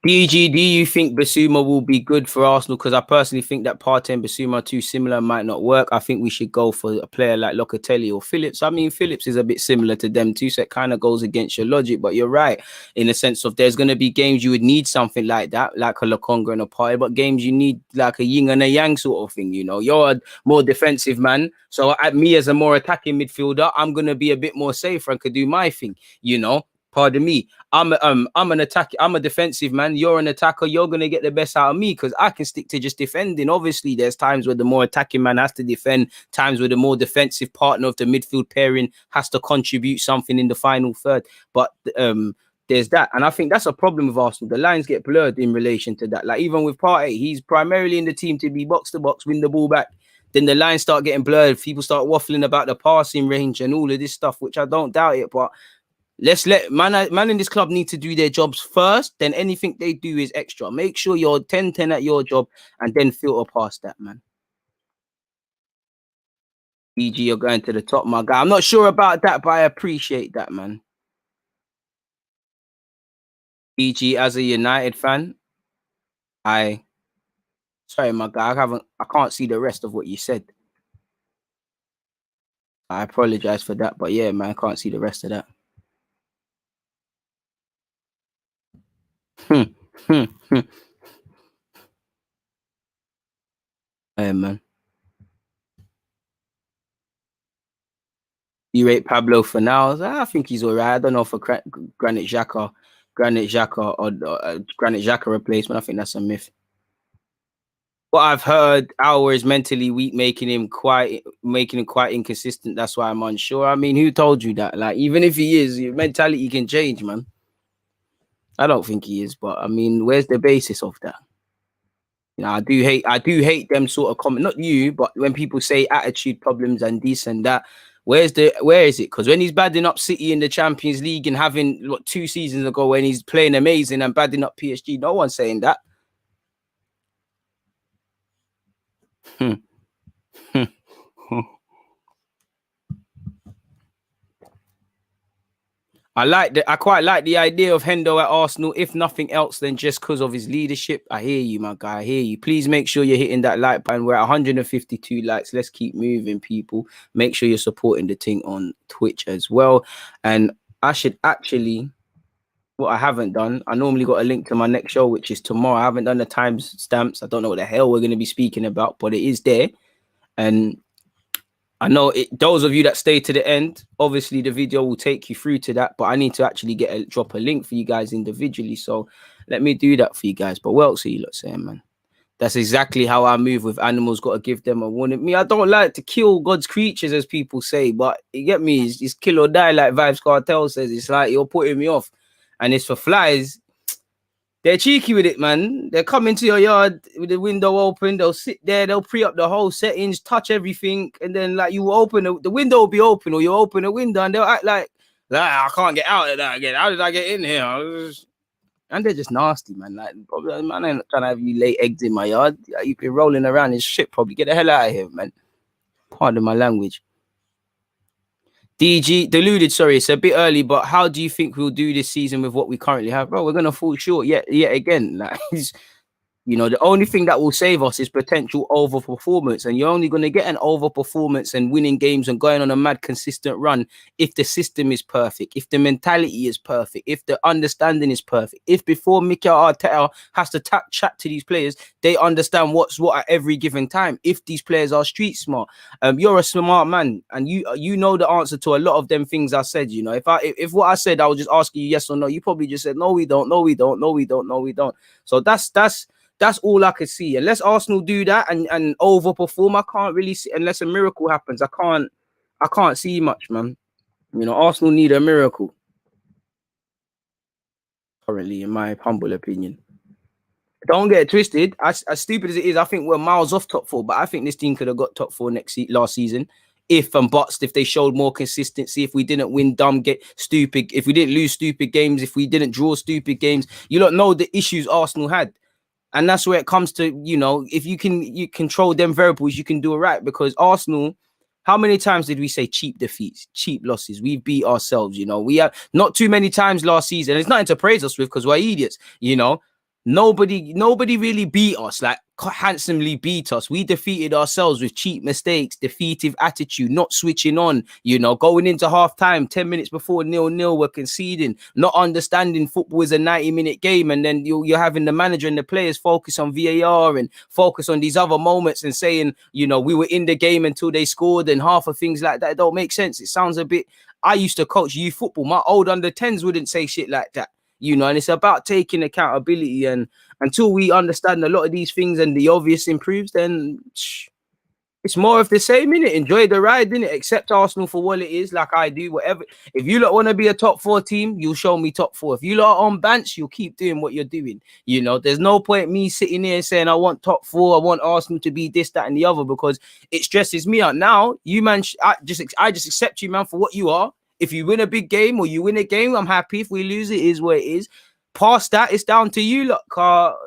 Speaker 1: DG, do you think Basuma will be good for Arsenal? Because I personally think that Partey and Basuma are too similar, might not work. I think we should go for a player like Locatelli or Phillips. I mean, Phillips is a bit similar to them too, so it kind of goes against your logic. But you're right in the sense of there's going to be games you would need something like that, like a Lokonga and a Partey, but games you need like a yin and a yang sort of thing. You know, you're a more defensive man, so me as a more attacking midfielder, I'm going to be a bit more safer and could do my thing. You know. Pardon me. I'm an attacker. I'm a defensive man. You're an attacker. You're gonna get the best out of me because I can stick to just defending. Obviously, there's times where the more attacking man has to defend. Times where the more defensive partner of the midfield pairing has to contribute something in the final third. But there's that, and I think that's a problem with Arsenal. The lines get blurred in relation to that. Like even with Partey, he's primarily in the team to be box to box, win the ball back. Then the lines start getting blurred. People start waffling about the passing range and all of this stuff, which I don't doubt it, but. Let's let man in this club need to do their jobs first. Then anything they do is extra. Make sure you're 10-10 at your job and then filter past that, man. EG, you're going to the top, my guy. I'm not sure about that, but I appreciate that, man. EG, as a United fan, sorry, my guy, I can't see the rest of what you said. I apologize for that, but yeah, man, I can't see the rest of that. Hey, man. You rate Pablo for now? I think he's all right. I don't know for Granit Xhaka or Granit Xhaka replacement. I think that's a myth. What I've heard, Aouar is mentally weak, making him quite inconsistent. That's why I'm unsure. I mean, who told you that? Like, even if he is, your mentality can change, man. I don't think he is, but I mean, where's the basis of that? You know, I do hate them sort of comment. Not you, but when people say attitude problems and this and that, where is it? Because when he's badding up City in the Champions League and having 2 seasons ago when he's playing amazing and badding up PSG, no one's saying that. I quite like the idea of Hendo at Arsenal, if nothing else than just because of his leadership. I hear you, my guy. I hear you. Please make sure you're hitting that like button. We're at 152 likes. Let's keep moving, people. Make sure you're supporting the thing on Twitch as well. And I should actually, what I haven't done, I normally got a link to my next show, which is tomorrow. I haven't done the timestamps. I don't know what the hell we're going to be speaking about, but it is there. And I know those of you that stay to the end, obviously the video will take you through to that, but I need to actually drop a link for you guys individually. So let me do that for you guys. But what else are you lot saying, man? That's exactly how I move with animals. Got to give them a warning. I don't like to kill God's creatures, as people say, but you get me? It's kill or die, like Vibes Cartel says. It's like you're putting me off. And it's for flies. They're cheeky with it, man. They're coming to your yard with the window open. They'll sit there. They'll pre up the whole settings, touch everything. And then, like, you open the window will be open, or you open a window and they'll act like I can't get out of that again. How did I get in here? And they're just nasty, man. Like, probably, man, I'm not trying to have you lay eggs in my yard. You've been rolling around in shit, probably. Get the hell out of here, man. Pardon my language. DG, deluded, sorry, it's a bit early, but how do you think we'll do this season with what we currently have? Bro, we're going to fall short yet again. Like, You know, the only thing that will save us is potential overperformance, and you're only going to get an overperformance and winning games and going on a mad consistent run if the system is perfect, if the mentality is perfect, if the understanding is perfect, if before Mikel Arteta has to chat to these players, they understand what's what at every given time. If these players are street smart, you're a smart man, and you know the answer to a lot of them things I said. You know, if what I said I was just asking you yes or no, you probably just said no, we don't, no, we don't, no, we don't, no, we don't. So that's all I could see. Unless Arsenal do that and overperform, I can't really see. Unless a miracle happens, I can't see much, man. You know, Arsenal need a miracle currently, in my humble opinion. Don't get it twisted. As stupid as it is, I think we're miles off top four. But I think this team could have got top four last season if they showed more consistency. If we didn't win stupid, if we didn't lose stupid games, if we didn't draw stupid games, you don't know the issues Arsenal had. And that's where it comes to, you know, if you control them variables, you can do it right. Because Arsenal, how many times did we say cheap defeats, cheap losses? We've beat ourselves, you know. We have not too many times last season. It's nothing to praise us with because we're idiots, you know. Nobody really beat us, like handsomely beat us. We defeated ourselves with cheap mistakes, defeative attitude, not switching on, you know, going into half time 10 minutes before 0-0, we're conceding, not understanding football is a 90-minute game, and then you're having the manager and the players focus on VAR and focus on these other moments and saying, you know, we were in the game until they scored, and half of things like that don't make sense. It sounds a bit, I used to coach youth football. My old under 10s wouldn't say shit like that. You know, and it's about taking accountability. And until we understand a lot of these things and the obvious improves, then it's more of the same, innit? Enjoy the ride, innit? Accept Arsenal for what it is, like I do. Whatever. If you lot want to be a top four team, you'll show me top four. If you lot are on bench, you'll keep doing what you're doing. You know, there's no point me sitting here saying I want top four, I want Arsenal to be this, that, and the other, because it stresses me out. Now, you man, I just accept you, man, for what you are. If you win a big game or you win a game, I'm happy. If we lose, it is what it is. Past that, it's down to you, look.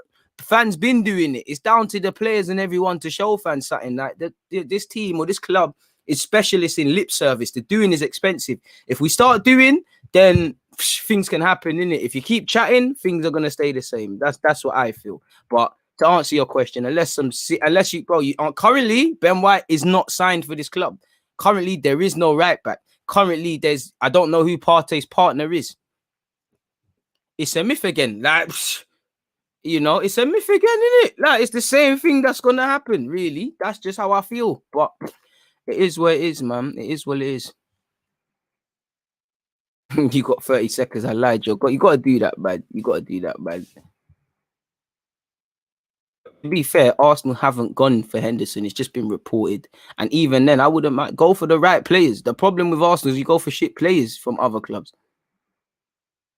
Speaker 1: Fans been doing it. It's down to the players and everyone to show fans something. Like this team or this club is specialist in lip service. The doing is expensive. If we start doing, then things can happen, innit? If you keep chatting, things are gonna stay the same. That's what I feel. But to answer your question, unless currently Ben White is not signed for this club. Currently, there is no right back. Currently, I don't know who Partey's partner is. It's a myth again. Like, you know, it's a myth again, isn't it? Like, it's the same thing that's gonna happen, really. That's just how I feel. But it is what it is, man. It is what it is. You got 30 seconds. I lied. You got to do that, man. You got to do that, man. To be fair, Arsenal haven't gone for Henderson. It's just been reported. And even then, I wouldn't mind. Go for the right players. The problem with Arsenal is you go for shit players from other clubs.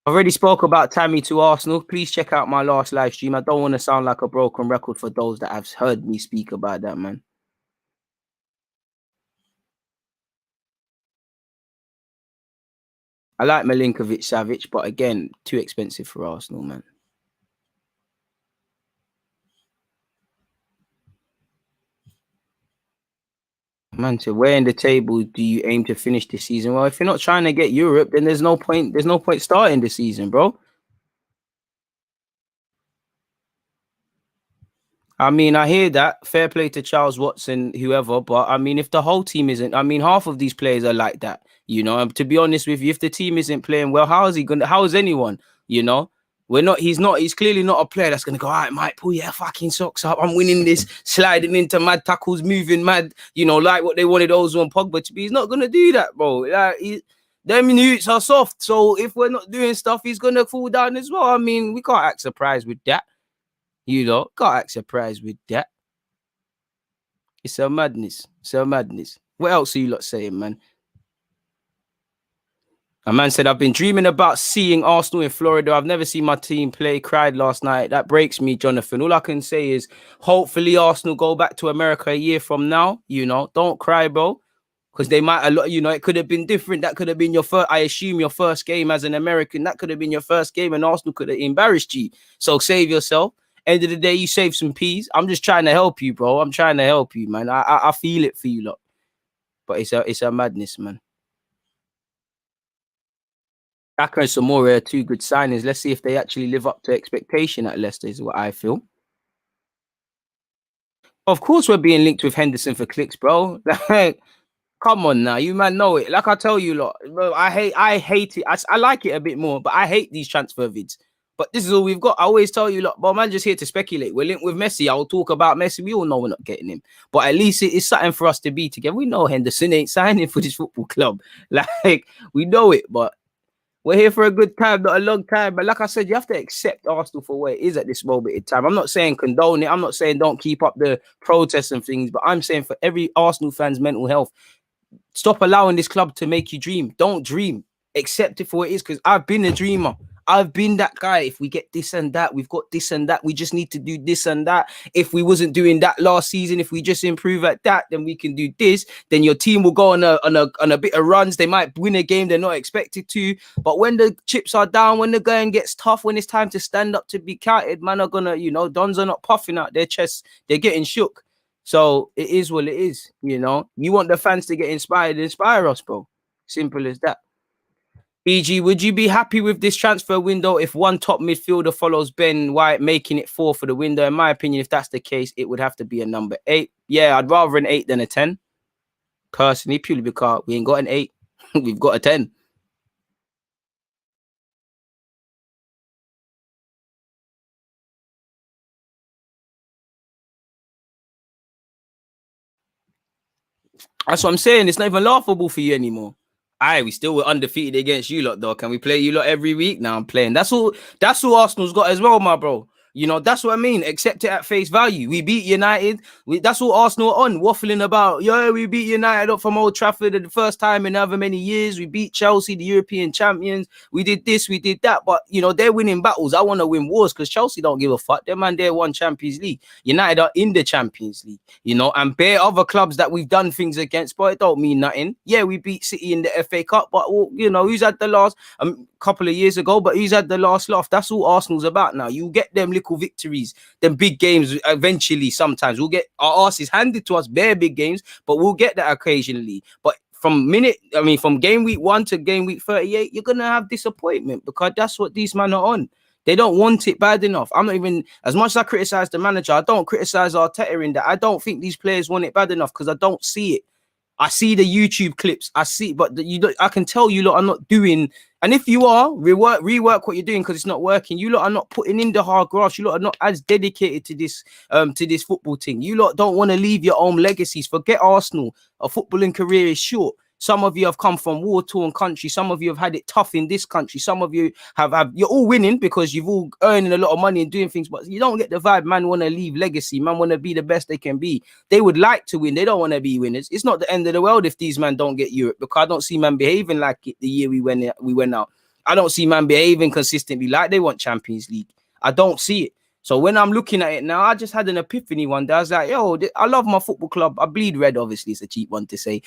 Speaker 1: I've already spoke about Tammy to Arsenal. Please check out my last live stream. I don't want to sound like a broken record for those that have heard me speak about that, man. I like Milinkovic-Savic, but again, too expensive for Arsenal, man. Man, so where in the table do you aim to finish this season? Well, if you're not trying to get Europe, then there's no point. There's no point starting the season, bro. I mean, I hear that. Fair play to Charles Watson, whoever. But I mean, if the whole team isn't, I mean, half of these players are like that. You know, and to be honest with you, if the team isn't playing well, how is he gonna? How is anyone? You know, we're not. He's not. He's clearly not a player that's gonna go. All right, Mike, pull your fucking socks up. I'm winning this, sliding into mad tackles, moving mad. You know, like what they wanted Ozil and Pogba to be. He's not gonna do that, bro. Like, them minutes are soft. So if we're not doing stuff, he's gonna fall down as well. I mean, we can't act surprised with that. You know, can't act surprised with that. It's a madness. It's a madness. What else are you lot saying, man? A man said, I've been dreaming about seeing Arsenal in Florida. I've never seen my team play. Cried last night. That breaks me, Jonathan. All I can say is hopefully Arsenal go back to America a year from now. You know, don't cry, bro. Because they might, you know, it could have been different. That could have been your first, I assume, your first game as an American. That could have been your first game and Arsenal could have embarrassed you. So save yourself. End of the day, you save some peas. I'm just trying to help you, bro. I'm trying to help you, man. I feel it for you, lot. But it's a madness, man. Xhaka and Samora are two good signings. Let's see if they actually live up to expectation at Leicester, is what I feel. Of course, we're being linked with Henderson for clicks, bro. Like, come on now, you man know it. Like I tell you, lot, bro, I hate it. I like it a bit more, but I hate these transfer vids. But this is all we've got. I always tell you, lot, but man, just here to speculate. We're linked with Messi. I'll talk about Messi. We all know we're not getting him, but at least it is something for us to be together. We know Henderson ain't signing for this football club. Like, we know it, but we're here for a good time, not a long time. But like I said, you have to accept Arsenal for where it is at this moment in time. I'm not saying condone it. I'm not saying don't keep up the protests and things, but I'm saying for every Arsenal fan's mental health, stop allowing this club to make you dream. Don't dream. Accept it for what it is, because I've been a dreamer. I've been that guy. If we get this and that, we've got this and that. We just need to do this and that. If we wasn't doing that last season, if we just improve at that, then we can do this. Then your team will go on a bit of runs. They might win a game they're not expected to. But when the chips are down, when the going gets tough, when it's time to stand up to be counted, man are gonna, dons are not puffing out their chests. They're getting shook. So it is what it is, You want the fans to get inspired, inspire us, bro. Simple as that. EG, would you be happy with this transfer window if one top midfielder follows Ben White, making it 4 for the window? In my opinion, if that's the case, it would have to be a number 8. Yeah, I'd rather an 8 than a 10. Personally, purely because we ain't got an 8. We've got a 10. That's what I'm saying. It's not even laughable for you anymore. Aye, we still were undefeated against you lot, though. Can we play you lot every week? Now I'm playing. That's all Arsenal's got as well, my bro. That's what I mean. Accept it at face value. We beat United. That's all Arsenal are on, waffling about. Yeah, we beat United up from Old Trafford the first time in however many years. We beat Chelsea, the European champions. We did this, we did that. But, they're winning battles. I want to win wars because Chelsea don't give a fuck. Them man, they won Champions League. United are in the Champions League, and bare other clubs that we've done things against, but it don't mean nothing. Yeah, we beat City in the FA Cup, but, who's had the last couple of years ago, but who's had the last laugh? That's all Arsenal's about now. You get them little victories, them big games eventually. Sometimes we'll get our asses handed to us, bare big games, but we'll get that occasionally. But from game week 1 to game week 38, you're gonna have disappointment because that's what these men are on. They don't want it bad enough. I'm not even, as much as I criticize the manager, I don't criticize Arteta in that. I don't think these players want it bad enough because I don't see it. I see the YouTube clips. I see, but I can tell you lot are not doing. And if you are, rework what you're doing because it's not working. You lot are not putting in the hard graft. You lot are not as dedicated to this football thing. You lot don't want to leave your own legacies. Forget Arsenal. A footballing career is short. Some of you have come from war-torn countries. Some of you have had it tough in this country. Some of you you're all winning because you've all earning a lot of money and doing things, but you don't get the vibe. Man want to leave legacy. Man want to be the best they can be. They would like to win. They don't want to be winners. It's not the end of the world if these men don't get Europe, because I don't see man behaving like it the year we went out. I don't see man behaving consistently like they want Champions League. I don't see it. So when I'm looking at it now, I just had an epiphany one day. I was like, yo, I love my football club. I bleed red, obviously. It's a cheap one to say.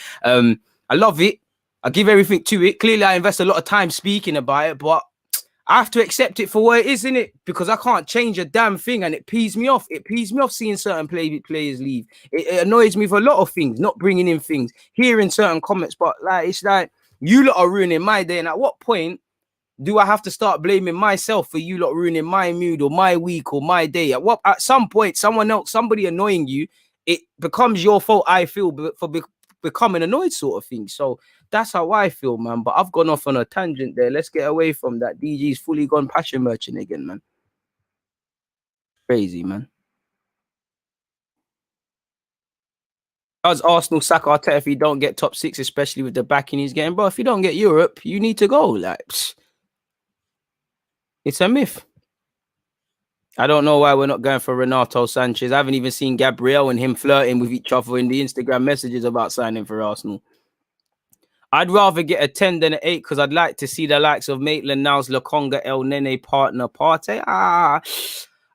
Speaker 1: I love it. I give everything to it. Clearly, I invest a lot of time speaking about it, but I have to accept it for what it is, innit? Because I can't change a damn thing, and it pees me off. It pees me off seeing certain players leave. It annoys me for a lot of things, not bringing in things, hearing certain comments, but it's like, you lot are ruining my day, and at what point do I have to start blaming myself for you lot ruining my mood or my week or my day? At some point, somebody annoying you, it becomes your fault, I feel, for becoming annoyed sort of thing. So that's how I feel, man. But I've gone off on a tangent there. Let's get away from that. DG's fully gone passion merchant again, man. Crazy, man. Does Arsenal sack Arteta if he don't get top 6, especially with the backing he's getting? Bro, if you don't get Europe, you need to go. It's a myth. I don't know why we're not going for Renato Sanchez. I haven't even seen Gabriel and him flirting with each other in the Instagram messages about signing for Arsenal. I'd rather get a 10 than an 8 because I'd like to see the likes of Maitland-Niles, Lokonga, El Nene, partner, Partey.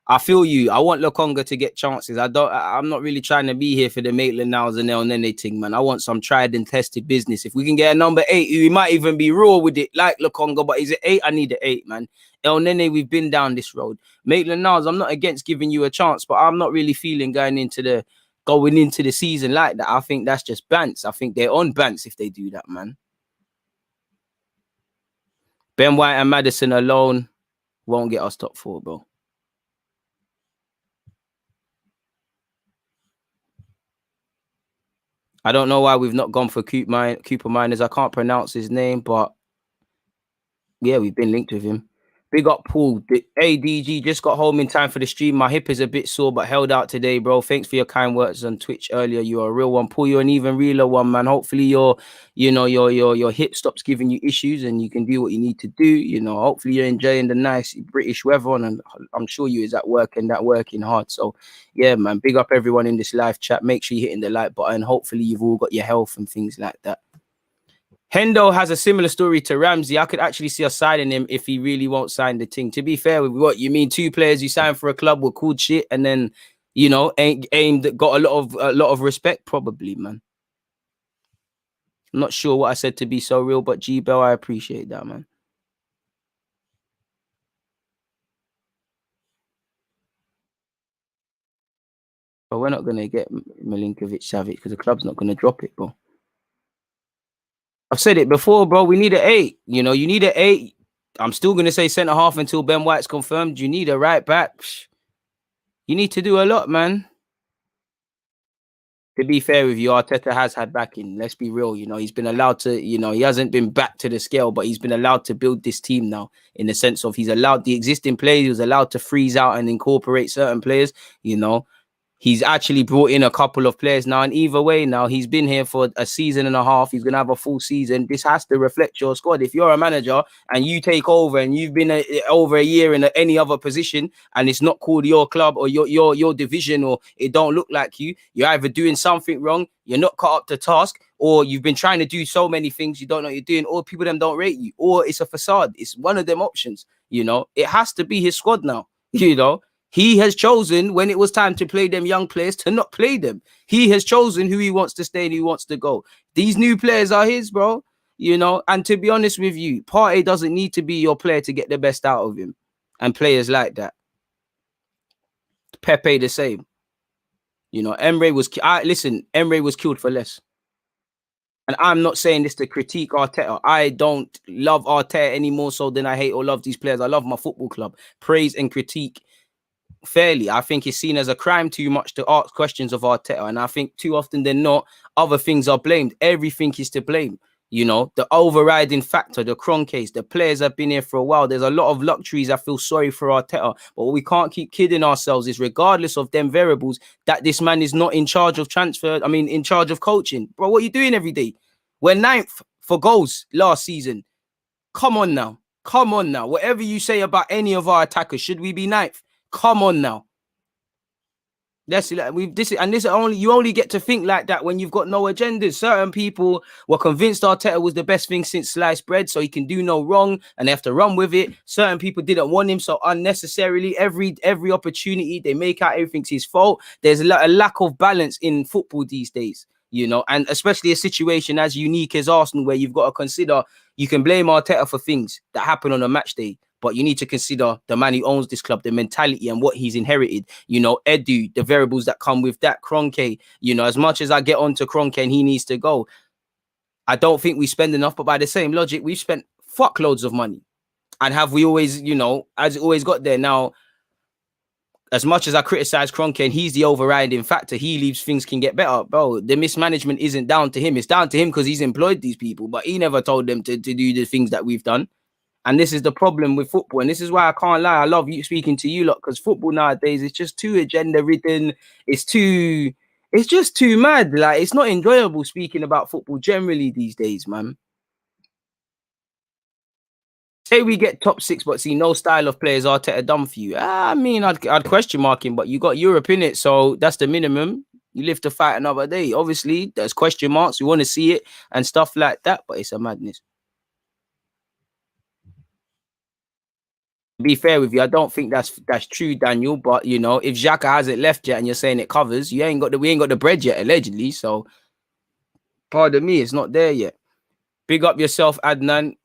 Speaker 1: I feel you. I want Lokonga to get chances. I'm not really trying to be here for the Maitland-Niles and El Nene thing, man. I want some tried and tested business. If we can get a number 8, we might even be raw with it, like Lokonga, but is it 8? I need an 8, man. El Nene, we've been down this road. Maitland-Niles, I'm not against giving you a chance, but I'm not really feeling going into the season like that. I think that's just bants. I think they're on bants if they do that, man. Ben White and Maddison alone won't get us top 4, bro. I don't know why we've not gone for Cooper Miners. I can't pronounce his name, but yeah, we've been linked with him. Big up, Paul. ADG just got home in time for the stream. My hip is a bit sore, but held out today, bro. Thanks for your kind words on Twitch earlier. You're a real one. Paul, you're an even realer one, man. Hopefully your hip stops giving you issues and you can do what you need to do. You know, hopefully you're enjoying the nice British weather, and I'm sure you is at work and that working hard. So yeah, man. Big up everyone in this live chat. Make sure you're hitting the like button. Hopefully you've all got your health and things like that. Hendo has a similar story to Ramsey. I could actually see us signing him if he really won't sign the thing. To be fair, with what you mean, 2 players you signed for a club were called shit, and then got a lot of respect, probably, man. I'm not sure what I said to be so real, but G Bell, I appreciate that, man. But we're not gonna get Milinkovic-Savic because the club's not gonna drop it, bro. I've said it before, bro. We need an 8. You know, you need an 8. I'm still gonna say centre half until Ben White's confirmed. You need a right back. You need to do a lot, man. To be fair with you, Arteta has had backing. Let's be real. You know, he's been allowed to, he hasn't been back to the scale, but he's been allowed to build this team now in the sense of he's allowed the existing players. He was allowed to freeze out and incorporate certain players, He's actually brought in a couple of players now, and either way, now he's been here for a season and a half. He's gonna have a full season. This has to reflect your squad. If you're a manager and you take over and you've been over a year in any other position, and it's not called your club or your division, or it don't look like you're either doing something wrong, you're not cut up to task, or you've been trying to do so many things you don't know what you're doing, or people them don't rate you, or it's a facade. It's one of them options. It has to be his squad now. He has chosen when it was time to play them young players to not play them. He has chosen who he wants to stay and who he wants to go. These new players are his, bro. And to be honest with you, Partey doesn't need to be your player to get the best out of him. And players like that. Pepe the same. Emre was killed for less. And I'm not saying this to critique Arteta. I don't love Arteta any more so than I hate or love these players. I love my football club. Praise and critique fairly. I think it's seen as a crime too much to ask questions of Arteta, and I think too often than not, other things are blamed. Everything is to blame. The overriding factor, the Kron case, the players have been here for a while. There's a lot of luxuries. I feel sorry for Arteta, but what we can't keep kidding ourselves is, regardless of them variables, that this man is not in charge of in charge of coaching. Bro, what are you doing every day? We're 9th for goals last season. Come on now. Whatever you say about any of our attackers, should we be 9th? Come on now. You only get to think like that when you've got no agendas. Certain people were convinced Arteta was the best thing since sliced bread, so he can do no wrong, and they have to run with it. Certain people didn't want him, so unnecessarily every opportunity they make out everything's his fault. There's a lack of balance in football these days, and especially a situation as unique as Arsenal, where you've got to consider you can blame Arteta for things that happen on a match day, but you need to consider the man who owns this club, the mentality and what he's inherited. Edu, the variables that come with that. Kroenke, as much as I get on to Kroenke and he needs to go, I don't think we spend enough. But by the same logic, we've spent fuckloads of money. And have we always, as it always got there? Now, as much as I criticize Kroenke and he's the overriding factor, he leaves things can get better. Bro, the mismanagement isn't down to him. It's down to him because he's employed these people, but he never told them to do the things that we've done. And this is the problem with football. And this is why I can't lie. I love you speaking to you lot, because football nowadays is just too agenda ridden. It's just too mad. Like, it's not enjoyable speaking about football generally these days, man. Say we get top 6, but see no style of players Arteta done for you. I'd question mark him, but you got Europe in it, so that's the minimum. You live to fight another day. Obviously, there's question marks. We want to see it and stuff like that, but it's a madness. Be fair with you, I don't think that's true, Daniel. But if Xhaka hasn't left yet and you're saying it covers, we ain't got the bread yet, allegedly. So, pardon me, it's not there yet. Big up yourself, Adnan.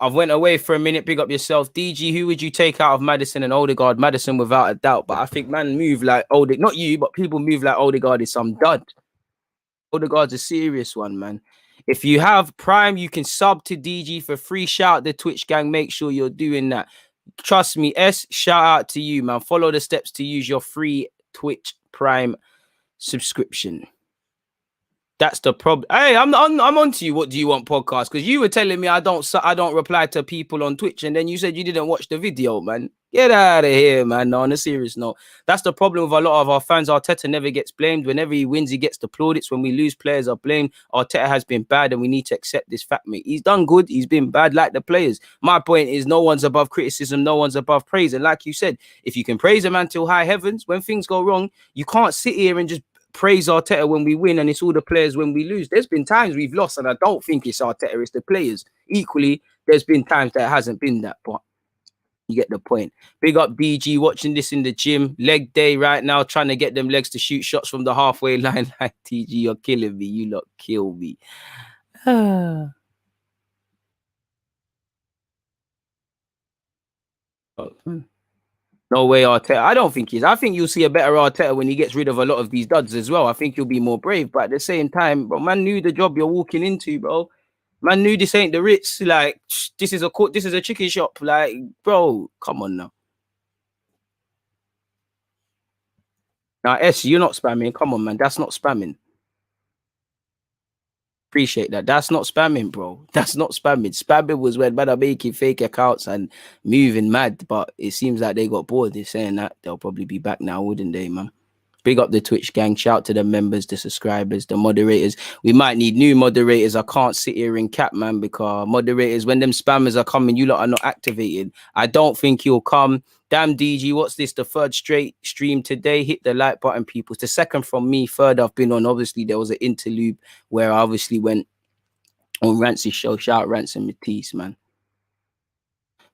Speaker 1: I've went away for a minute. Big up yourself, DG. Who would you take out of Maddison and Odegaard? Maddison, without a doubt. But I think man move like Odegaard, not you, but people move like Odegaard is some dud. Odegaard's a serious one, man. If you have Prime, you can sub to DG for free. Shout out the Twitch gang. Make sure you're doing that. Trust me, shout out to you, man. Follow the steps to use your free Twitch Prime subscription. That's the problem. Hey, I'm on to you. What do you want podcast? Because you were telling me I don't reply to people on Twitch, and then you said you didn't watch the video, man. Get out of here, man. No, on a serious note, that's the problem with a lot of our fans. Arteta never gets blamed. Whenever he wins, he gets the plaudits. When we lose, players are blamed. Arteta has been bad, and we need to accept this fact, mate. He's done good. He's been bad, like the players. My point is, no one's above criticism. No one's above praise. And like you said, if you can praise a man till high heavens, when things go wrong, you can't sit here and just praise Arteta when we win and it's all the players when we lose. There's been times we've lost and I don't think it's Arteta, it's the players. Equally, there's been times that it hasn't been that, but you get the point. Big up DG watching this in the gym. Leg day right now, trying to get them legs to shoot shots from the halfway line. Like, DG, you're killing me. You lot kill me. No way, Arteta. I don't think he's. I think you'll see a better Arteta when he gets rid of a lot of these duds as well. I think you'll be more brave. But at the same time, bro, man knew the job you're walking into, bro. Man knew this ain't the Ritz. Like, this is a chicken shop. Like, bro, come on now. Now, S, you're not spamming. Come on, man. That's not spamming. Appreciate that. That's not spamming, bro. That's not spamming. Spamming was when man are making fake accounts and moving mad, but it seems like they got bored. They're saying that they'll probably be back now, wouldn't they, man? Big up the Twitch gang. Shout to the members, the subscribers, the moderators. We might need new moderators. I can't sit here and cap, man, because moderators, when them spammers are coming, you lot are not activated. I don't think you'll come. Damn, DG, what's this? The third straight stream today. Hit the like button, people. It's the second from me. Third I've been on. Obviously, there was an interlude where I obviously went on Rancy's show. Shout out Ransom Matisse, man.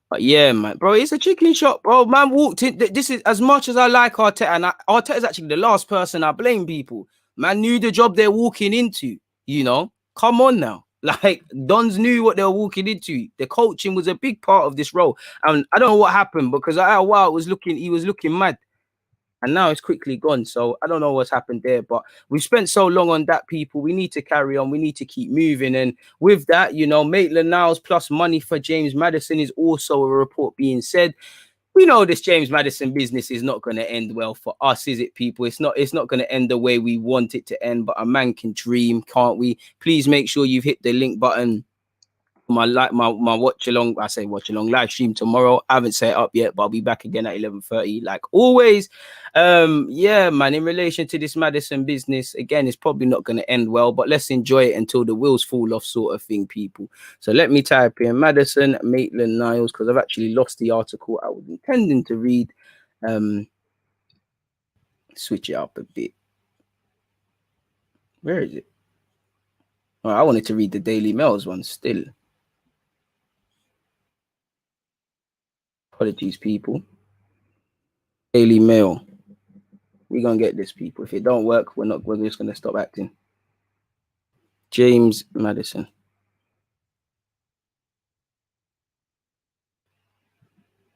Speaker 1: But yeah, man, bro, it's a chicken shop, bro. Man walked in. This is as much as I like Arteta, and Arteta is actually the last person I blame. People, man, knew the job they're walking into. You know, come on now. Like Dons knew what they were walking into. The coaching was a big part of this role, and I don't know what happened because at a while he was looking mad. And now it's quickly gone. So I don't know what's happened there, but we've spent so long on that, people. We need to carry on. We need to keep moving. And with that, you know, Maitland-Niles plus money for James Maddison is also a report being said. We know this James Maddison business is not going to end well for us, is it, people? It's not going to end the way we want it to end, but a man can dream, can't we? Please make sure you've hit the link button. My watch along, I say watch along live stream tomorrow. I haven't set it up yet, but I'll be back again at 11:30 like always. Yeah, man, in relation to this Maddison business, again, it's probably not going to end well, but let's enjoy it until the wheels fall off, sort of thing, people. So let me type in Maddison Maitland-Niles because I've actually lost the article I was intending to read. Switch it up a bit. Where is it? Oh, I wanted to read the Daily Mail's one still. Apologies, people. Daily Mail. We're gonna get this, people. If it don't work, we're just gonna stop acting. James Maddison.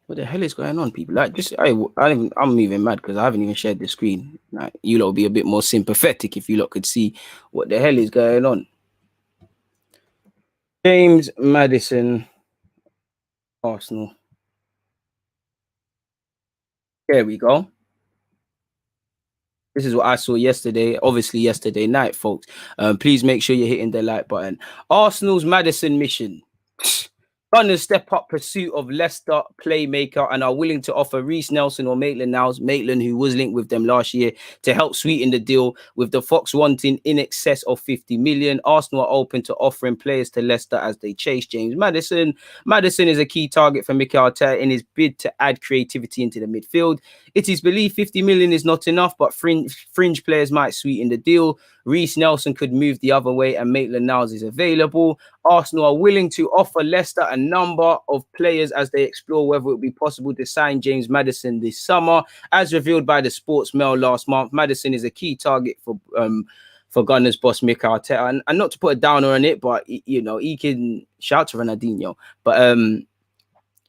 Speaker 1: What the hell is going on, people? Like, just I'm even mad because I haven't even shared the screen. Like, you lot will be a bit more sympathetic if you lot could see what the hell is going on. James Maddison, Arsenal. There we go. This is what I saw yesterday, obviously yesterday night, folks. Please make sure you're hitting the like button. Arsenal's Maddison mission. Gunners step up pursuit of Leicester playmaker and are willing to offer Reiss Nelson or Maitland-Niles, Maitland, who was linked with them last year, to help sweeten the deal, with the Fox wanting in excess of 50 million. Arsenal are open to offering players to Leicester as they chase James Maddison. Maddison is a key target for Mikel Arteta in his bid to add creativity into the midfield. It is believed 50 million is not enough, but fringe players might sweeten the deal. Reiss Nelson could move the other way and Maitland-Niles is available. Arsenal are willing to offer Leicester a number of players as they explore whether it will be possible to sign James Maddison this summer. As revealed by the Sports Mail last month, Maddison is a key target for Gunners boss Mikel Arteta. And not to put a downer on it, but, you know, he can shout to Ronaldinho. But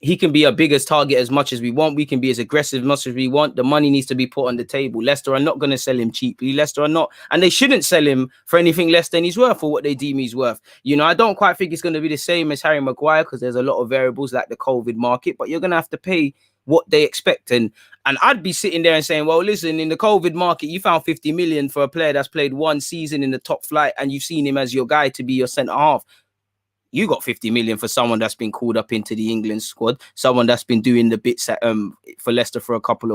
Speaker 1: he can be our biggest target as much as we want. We can be as aggressive as much as we want. The money needs to be put on the table. Leicester are not going to sell him cheaply. Leicester are not, and they shouldn't sell him for anything less than he's worth or what they deem he's worth. You know, I don't quite think it's going to be the same as Harry Maguire because there's a lot of variables like the COVID market, but you're going to have to pay what they expect. And And I'd be sitting there and saying, well, listen, in the COVID market, you found 50 million for a player that's played one season in the top flight and you've seen him as your guy to be your centre half. You got 50 million for someone that's been called up into the England squad, someone that's been doing the bits at, for Leicester for a couple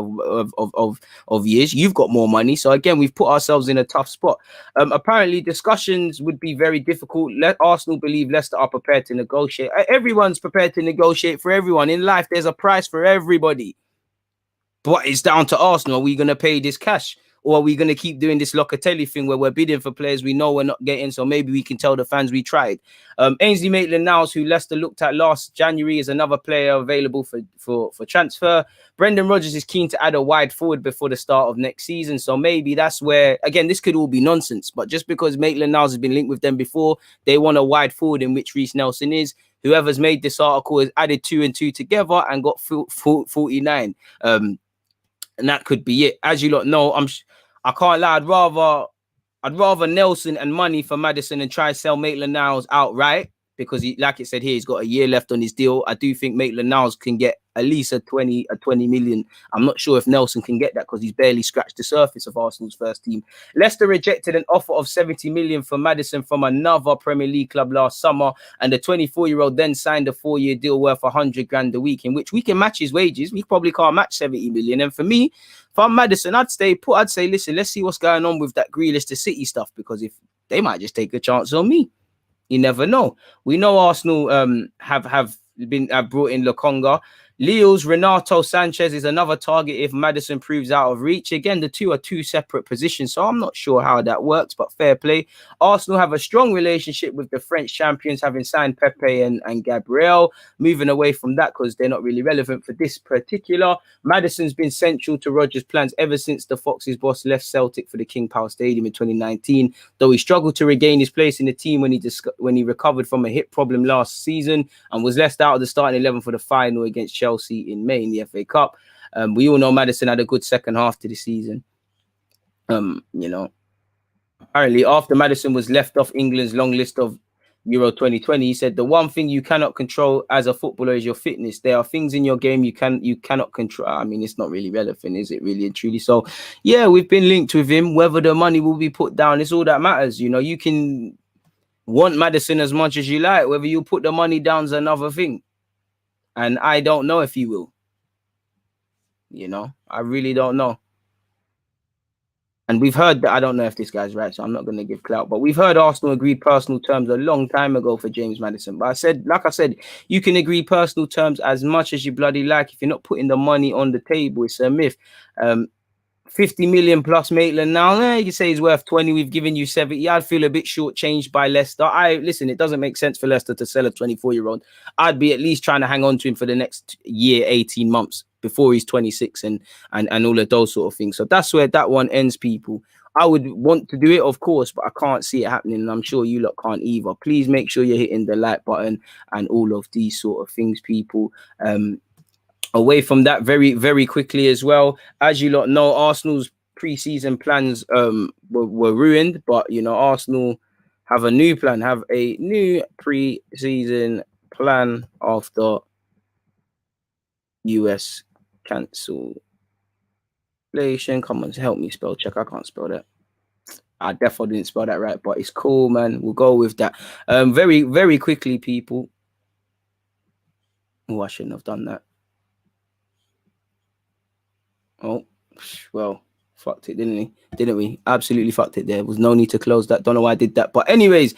Speaker 1: of years. You've got more money. So again, we've put ourselves in a tough spot. Apparently, discussions would be very difficult. Let Arsenal believe Leicester are prepared to negotiate. Everyone's prepared to negotiate for everyone. In life, there's a price for everybody. But it's down to Arsenal. Are we going to pay this cash? Or are we going to keep doing this Locatelli thing where we're bidding for players we know we're not getting? So maybe we can tell the fans we tried. Ainsley Maitland-Niles, who Leicester looked at last January, is another player available for transfer. Brendan Rodgers is keen to add a wide forward before the start of next season. So maybe that's where, again, this could all be nonsense. But just because Maitland-Niles has been linked with them before, they want a wide forward in which Reece Nelson is. Whoever's made this article has added 2 and 2 together and got 49. And that could be it. As you lot know, I can't lie. I'd rather Nelson and money for Maddison and try sell Maitland-Niles outright because, like it said here, he's got a year left on his deal. I do think Maitland-Niles can get at least a 20 million. I'm not sure if Nelson can get that because he's barely scratched the surface of Arsenal's first team. Leicester rejected an offer of 70 million for Maddison from another Premier League club last summer, and the 24-year-old then signed a 4-year deal worth 100 grand a week, in which we can match his wages. We probably can't match 70 million. And for me, if I'm Maddison, I'd say, listen, let's see what's going on with that Grealish to City stuff, because if they might just take a chance on me. You never know. We know Arsenal have brought in Lokonga. Lille's Renato Sanchez is another target if Maddison proves out of reach. Again, the two are two separate positions, so I'm not sure how that works, but fair play. Arsenal have a strong relationship with the French champions, having signed Pepe and Gabriel. Moving away from that because they're not really relevant for this particular. Maddison's been central to Rodgers' plans ever since the Foxes boss left Celtic for the King Power Stadium in 2019, though he struggled to regain his place in the team when he recovered from a hip problem last season and was left out of the starting 11 for the final against Chelsea in May in the FA Cup. We all know Maddison had a good second half to the season. Apparently after Maddison was left off England's long list of Euro 2020, he said, the one thing you cannot control as a footballer is your fitness. There are things in your game you cannot control. I mean, it's not really relevant, is it, really and truly? So yeah, we've been linked with him. Whether the money will be put down, it's all that matters. You can want Maddison as much as you like. Whether you put the money down is another thing. And I don't know if he will. I really don't know. And we've heard that, I don't know if this guy's right, so I'm not going to give clout, but we've heard Arsenal agreed personal terms a long time ago for James Maddison. But like I said, you can agree personal terms as much as you bloody like. If you're not putting the money on the table, it's a myth. 50 million plus Maitland now. You can say he's worth 20. We've given you 70. I'd feel a bit shortchanged by Leicester. Listen, it doesn't make sense for Leicester to sell a 24-year-old. I'd be at least trying to hang on to him for the next year, 18 months before he's 26 and all of those sort of things. So that's where that one ends, people. I would want to do it, of course, but I can't see it happening, and I'm sure you lot can't either. Please make sure you're hitting the like button and all of these sort of things, people. Away from that, very, very quickly as well, as you lot know, Arsenal's pre-season plans were ruined, but Arsenal have a new plan, have a new pre-season plan after US cancellation. Come on, help me spell check. I can't spell that. I definitely didn't spell that right, but it's cool, man. We'll go with that. Very, very quickly, people. Oh, I shouldn't have done that. Oh, well, fucked it, didn't we? Absolutely fucked it. There was no need to close that. Don't know why I did that. But anyways,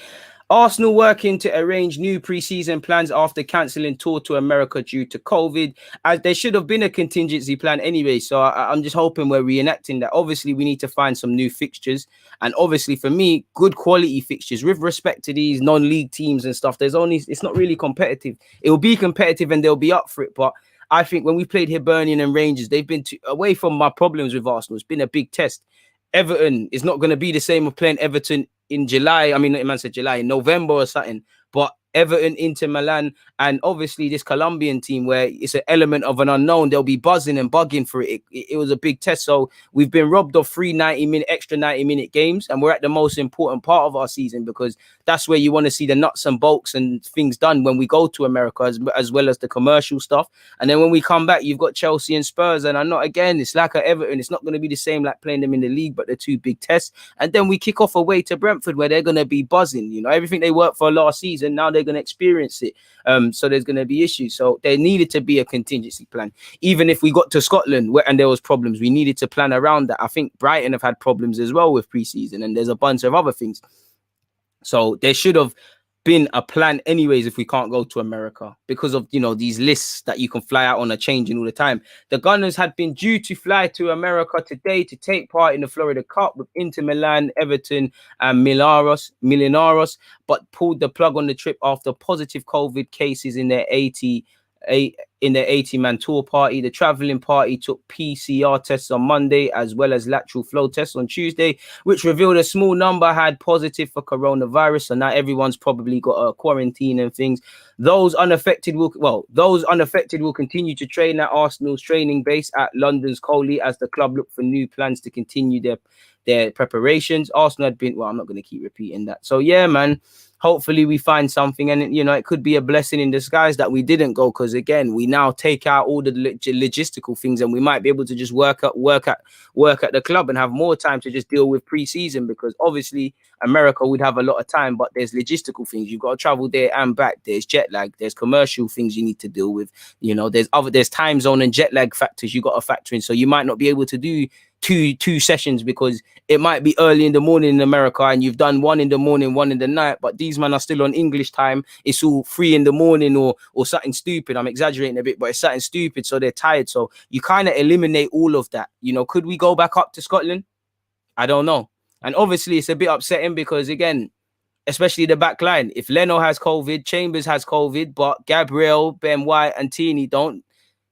Speaker 1: Arsenal working to arrange new pre-season plans after cancelling tour to America due to COVID, as there should have been a contingency plan anyway. So I'm just hoping we're reenacting that. Obviously, we need to find some new fixtures. And obviously, for me, good quality fixtures with respect to these non-league teams and stuff. It's not really competitive. It will be competitive and they'll be up for it. But I think when we played Hibernian and Rangers, they've been away from my problems with Arsenal. It's been a big test. Everton is not going to be the same of playing Everton in July. I mean, man said July, in November or something. But Everton, Inter Milan, and obviously this Colombian team where it's an element of an unknown. They'll be buzzing and bugging for it. It was a big test. So we've been robbed of extra 90-minute games, and we're at the most important part of our season, because that's where you want to see the nuts and bolts and things done when we go to America, as well as the commercial stuff. And then when we come back, you've got Chelsea and Spurs, and it's like a Everton. It's not going to be the same like playing them in the league, but they're two big tests. And then we kick off away to Brentford, where they're going to be buzzing. You know, everything they worked for last season, now they're going to experience it. So there's going to be issues. So there needed to be a contingency plan. Even if we got to Scotland and there was problems, we needed to plan around that. I think Brighton have had problems as well with pre-season, and there's a bunch of other things. So there should have been a plan anyways if we can't go to America, because of, you know, these lists that you can fly out on are changing all the time. The Gunners had been due to fly to America today to take part in the Florida Cup with Inter Milan, Everton, and Millonarios, but pulled the plug on the trip after positive COVID cases in their 80-man tour party. The traveling party took PCR tests on Monday, as well as lateral flow tests on Tuesday, which revealed a small number had positive for coronavirus. So now everyone's probably got a quarantine and things. Those unaffected will continue to train at Arsenal's training base at London's Coley, as the club look for new plans to continue their preparations. Arsenal had been, I'm not going to keep repeating that. So yeah, man, hopefully we find something, and you know, it could be a blessing in disguise that we didn't go, because again, we now take out all the logistical things, and we might be able to just work at the club and have more time to just deal with pre-season, because obviously America would have a lot of time, but there's logistical things. You've got to travel there and back. There's jet lag. There's commercial things you need to deal with. You know, there's time zone and jet lag factors you got to factor in. So you might not be able to do two sessions, because it might be early in the morning in America and you've done one in the morning, one in the night, but these men are still on English time. It's all 3 in the morning or something stupid. I'm exaggerating a bit, but it's something stupid, so they're tired. So you kind of eliminate all of that. You know, could we go back up to Scotland? I don't know. And obviously it's a bit upsetting, because again, especially the back line, if Leno has COVID, Chambers has COVID, but Gabriel, Ben White and Tini don't,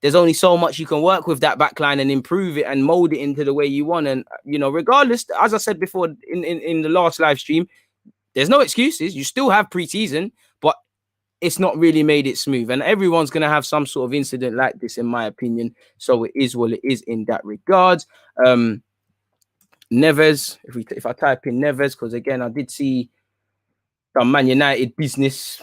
Speaker 1: there's only so much you can work with that back line and improve it and mold it into the way you want. And, you know, regardless, as I said before in the last live stream, there's no excuses. You still have pre-season, but it's not really made it smooth. And everyone's going to have some sort of incident like this, in my opinion. So it is what it is in that regard. Neves, if I type in Neves, because again, I did see some Man United business,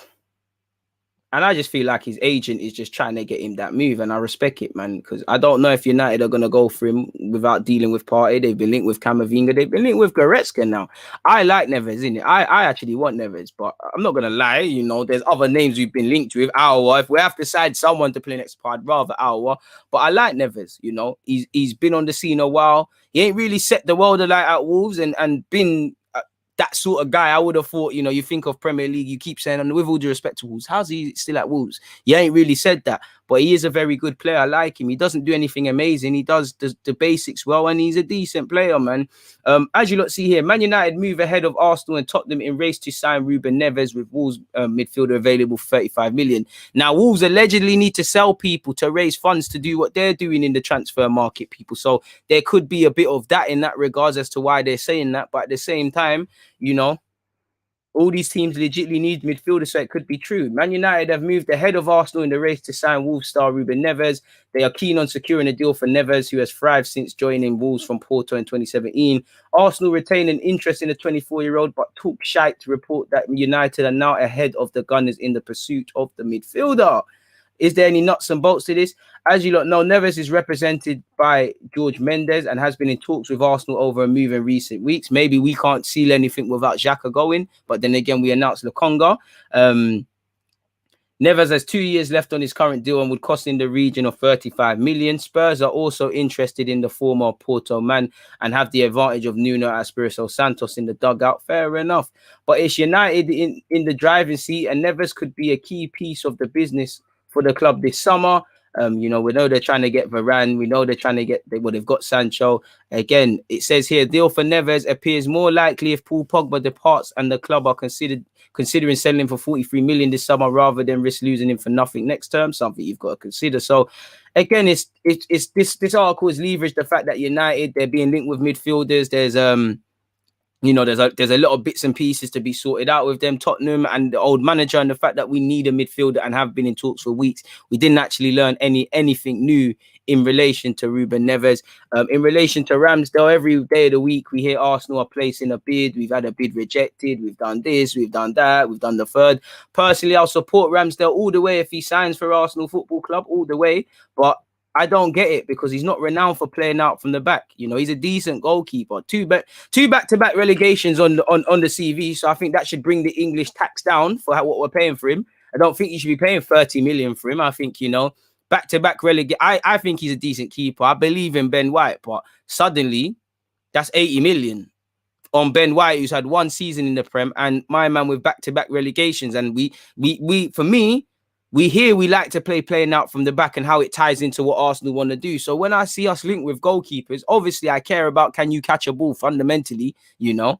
Speaker 1: and I just feel like his agent is just trying to get him that move, and I respect it, man, because I don't know if United are going to go for him without dealing with Partey. They've been linked with Camavinga. They've been linked with Goretzka now. I like Neves, innit? I actually want Neves, but I'm not going to lie. You know, there's other names we've been linked with. Aouar. If we have to decide someone to play next part, I'd rather Aouar. But I like Neves, you know. He's been on the scene a while. He ain't really set the world alight at Wolves and been that sort of guy. I would have thought, you know, you think of Premier League, you keep saying, and with all due respect to Wolves, how's he still at Wolves? He ain't really said that, but he is a very good player. I like him. He doesn't do anything amazing. He does the basics well, and he's a decent player, man. As you lot see here, Man United move ahead of Arsenal and Tottenham in race to sign Ruben Neves, with Wolves midfielder available for 35 million. Now, Wolves allegedly need to sell people to raise funds to do what they're doing in the transfer market, people. So there could be a bit of that in that regards as to why they're saying that. But at the same time, you know, all these teams legitimately need midfielders, so it could be true. Man United have moved ahead of Arsenal in the race to sign Wolves star Ruben Neves. They are keen on securing a deal for Neves, who has thrived since joining Wolves from Porto in 2017. Arsenal retain an interest in the 24-year-old, but talk shite to report that United are now ahead of the Gunners in the pursuit of the midfielder. Is there any nuts and bolts to this? As you lot know, Neves is represented by George Mendes and has been in talks with Arsenal over a move in recent weeks. Maybe we can't seal anything without Xhaka going, but then again, we announced Lokonga. Neves has 2 years left on his current deal and would cost in the region of 35 million. Spurs are also interested in the former Porto man and have the advantage of Nuno Espirito Santos in the dugout. Fair enough. But it's United in the driving seat, and Neves could be a key piece of the business for the club this summer. You know, we know they're trying to get Varane. We know they're trying to get, they've got Sancho. Again, it says here, deal for Neves appears more likely if Paul Pogba departs and the club are considering selling him for 43 million this summer rather than risk losing him for nothing next term. Something you've got to consider. So again, it's this article is leveraged the fact that United, they're being linked with midfielders. There's You know, there's a lot of bits and pieces to be sorted out with them, Tottenham and the old manager, and the fact that we need a midfielder and have been in talks for weeks. We didn't actually learn anything new in relation to Ruben Neves. In relation to Ramsdale, every day of the week we hear Arsenal are placing a bid. We've had a bid rejected. We've done this. We've done that. We've done the third. Personally, I'll support Ramsdale all the way if he signs for Arsenal Football Club, all the way. But I don't get it because he's not renowned for playing out from the back. You know, he's a decent goalkeeper. Two back-to-back relegations on the CV. So I think that should bring the English tax down for what we're paying for him. I don't think you should be paying 30 million for him. I think, you know, back-to-back relegate. I think he's a decent keeper. I believe in Ben White, but suddenly that's 80 million on Ben White, who's had one season in the Prem, and my man with back-to-back relegations. And we for me, we like to playing out from the back and how it ties into what Arsenal want to do. So when I see us linked with goalkeepers, obviously I care about, can you catch a ball fundamentally, you know?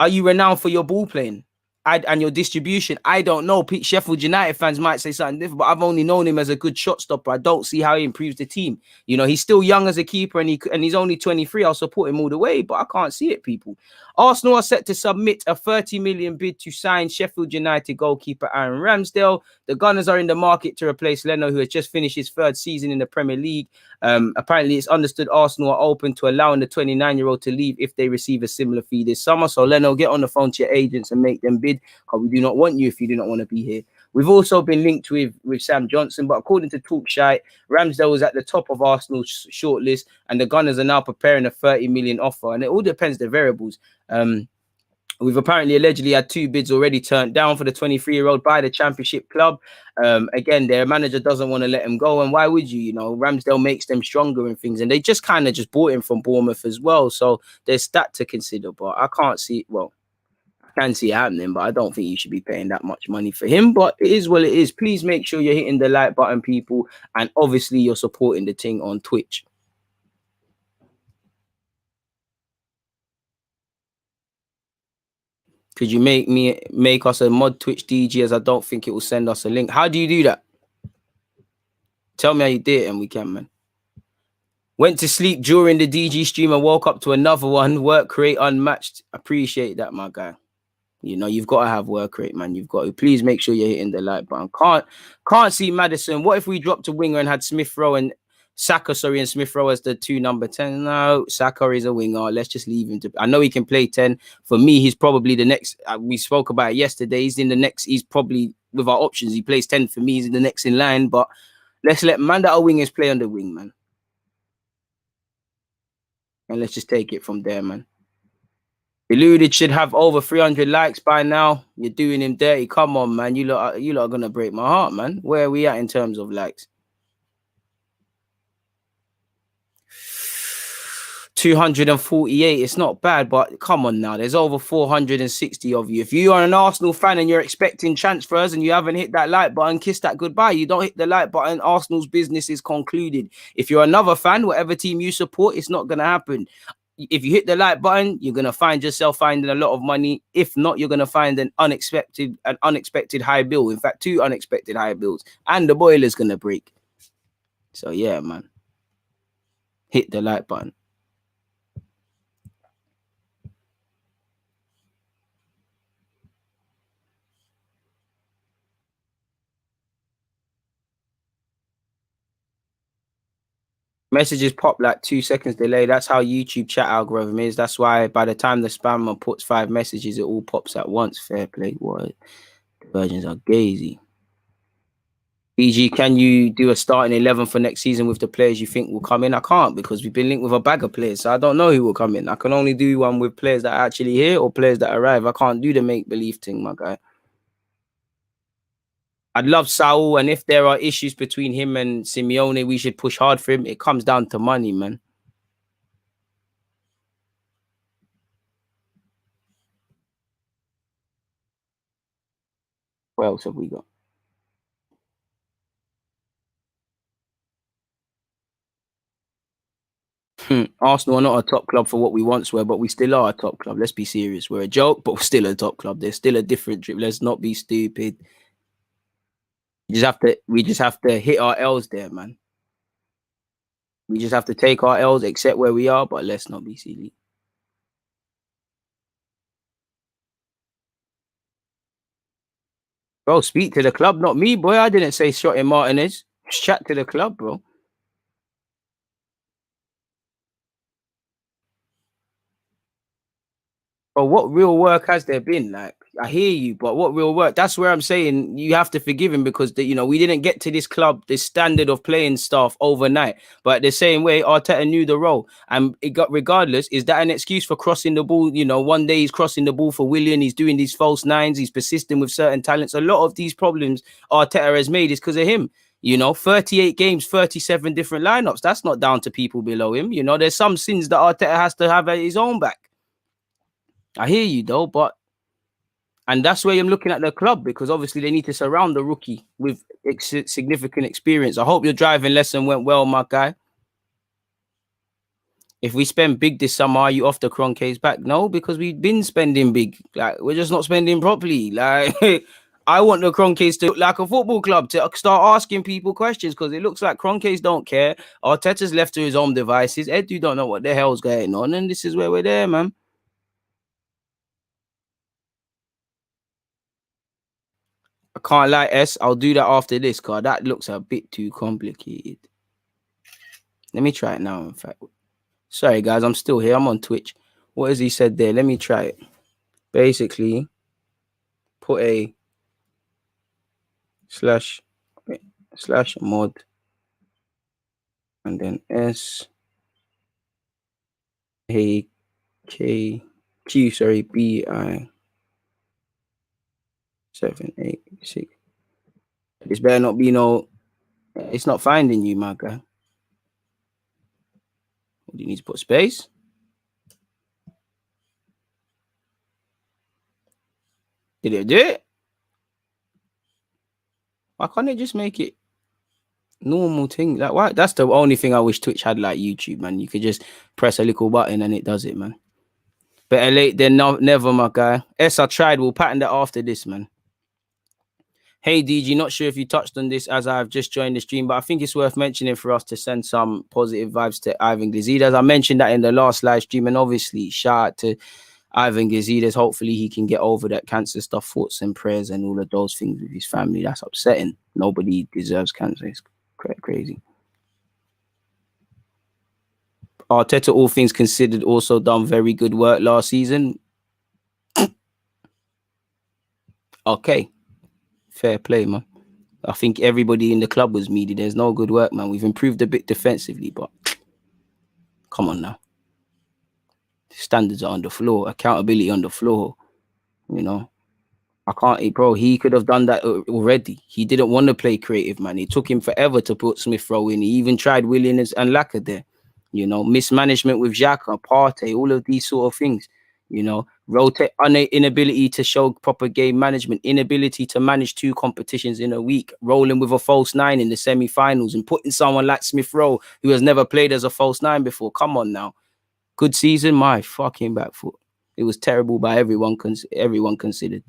Speaker 1: Are you renowned for your ball playing and your distribution? I don't know. Sheffield United fans might say something different, but I've only known him as a good shot stopper. I don't see how he improves the team. You know, he's still young as a keeper and he's only 23. I'll support him all the way, but I can't see it, people. Arsenal are set to submit a 30 million bid to sign Sheffield United goalkeeper Aaron Ramsdale. The Gunners are in the market to replace Leno, who has just finished his third season in the Premier League. Apparently, it's understood Arsenal are open to allowing the 29-year-old to leave if they receive a similar fee this summer. So, Leno, get on the phone to your agents and make them bid, because we do not want you if you do not want to be here. We've also been linked with Sam Johnson, but according to Talkshite, Ramsdale was at the top of Arsenal's shortlist, and the Gunners are now preparing a 30 million offer. And it all depends the variables. We've apparently allegedly had 2 bids already turned down for the 23-year-old by the Championship club. Again, their manager doesn't want to let him go. And why would you? You know, Ramsdale makes them stronger and things. And they just kind of just bought him from Bournemouth as well. So there's that to consider. But I can't see, well, I can see it happening, but I don't think you should be paying that much money for him. But it is what it is. Please make sure you're hitting the like button, people. And obviously you're supporting the thing on Twitch. Could you make us a mod Twitch DG, as I don't think it will send us a link? How do you do that? Tell me how you did it and we can, man. Went to sleep during the DG stream and woke up to another one. Work rate unmatched. Appreciate that, my guy. You know, you've got to have work rate, man. You've got to. Please make sure you're hitting the like button. Can't see Maddison. What if we dropped a winger and had Smith Rowe and Saka, and Smith Rowe as the 2 number 10? No, Saka is a winger. Let's just leave him to. I know he can play 10. For me, he's probably the next. We spoke about it yesterday. He's in the next. He's probably, with our options, he plays 10 for me. He's in the next in line. But let's let man that our wingers play on the wing, man. And let's just take it from there, man. Eluded should have over 300 likes by now. You're doing him dirty. Come on, man. You lot are gonna break my heart, man. Where are we at in terms of likes? 248. It's not bad, but come on now. There's over 460 of you. If you are an Arsenal fan and you're expecting transfers and you haven't hit that like button, kiss that goodbye. You don't hit the like button, Arsenal's business is concluded. If you're another fan, whatever team you support, it's not gonna happen. If you hit the like button, you're gonna find yourself finding a lot of money. If not, you're gonna find an unexpected high bill. In fact, 2 unexpected high bills, and the boiler's gonna break. So yeah, man, hit the like button. Messages pop like 2 seconds delay. That's how YouTube chat algorithm is. That's why by the time the spammer puts 5 messages, it all pops at once. Fair play. What? The virgins are gazy. EG, can you do a starting 11 for next season with the players you think will come in? I can't, because we've been linked with a bag of players. So I don't know who will come in. I can only do one with players that are actually here or players that arrive. I can't do the make-believe thing, my guy. I'd love Saul, and if there are issues between him and Simeone, we should push hard for him. It comes down to money, man. What else have we got? Arsenal are not a top club for what we once were, but we still are a top club. Let's be serious. We're a joke, but we're still a top club. There's still a different trip. Let's not be stupid. We just have to hit our L's there, man. We just have to take our L's, accept where we are, but let's not be silly. Bro, speak to the club, not me, boy. I didn't say shot in Martinez. Chat to the club, bro. But what real work has there been? Like, I hear you, but what real work? That's where I'm saying you have to forgive him because we didn't get to this club, this standard of playing staff overnight. But the same way, Arteta knew the role, and it got regardless. Is that an excuse for crossing the ball? One day he's crossing the ball for Willian, he's doing these false nines, he's persisting with certain talents. A lot of these problems Arteta has made is because of him. 38 games, 37 different lineups. That's not down to people below him. There's some sins that Arteta has to have at his own back. I hear you though, and that's where I'm looking at the club because obviously they need to surround the rookie with significant experience. I hope your driving lesson went well, my guy. If we spend big this summer, are you off the Cronke's back? No, because we've been spending big. Like, we're just not spending properly. Like, I want the Cronke's to look like a football club, to start asking people questions because it looks like Cronke's don't care. Arteta's left to his own devices. Edu don't know what the hell's going on, and this is where we're there, man. I can't lie, S. I'll do that after this, cause that looks a bit too complicated. Let me try it now, in fact. Sorry, guys, I'm still here. I'm on Twitch. What has he said there? Let me try it. Basically, put a slash mod and then S A K Q, sorry, BI 786. This better not be no. It's not finding you, my guy. Do you need to put space? Did it do it? Why can't it just make it normal thing? Like, why? That's the only thing I wish Twitch had like YouTube, man. You could just press a little button and it does it, man. Better late than never, my guy. I tried. We'll pattern that after this, man. Hey, DG, not sure if you touched on this as I've just joined the stream, but I think it's worth mentioning for us to send some positive vibes to Ivan Gazidis. I mentioned that in the last live stream, and obviously shout out to Ivan Gazidis. Hopefully he can get over that cancer stuff, thoughts and prayers and all of those things with his family. That's upsetting. Nobody deserves cancer. It's crazy. Arteta, all things considered, also done very good work last season. Okay. Fair play, man. I think everybody in the club was meaty. There's no good work, man. We've improved a bit defensively, but come on now. Standards are on the floor. Accountability on the floor. I can't, bro. He could have done that already. He didn't want to play creative, man. It took him forever to put Smith Rowe in. He even tried Williams and Laka there. Mismanagement with Xhaka, Partey, all of these sort of things. Rotate, inability to show proper game management, inability to manage 2 competitions in a week, rolling with a false 9 in the semi-finals and putting someone like Smith Rowe, who has never played as a false 9 before. Come on now. Good season, my fucking back foot. It was terrible by everyone considered.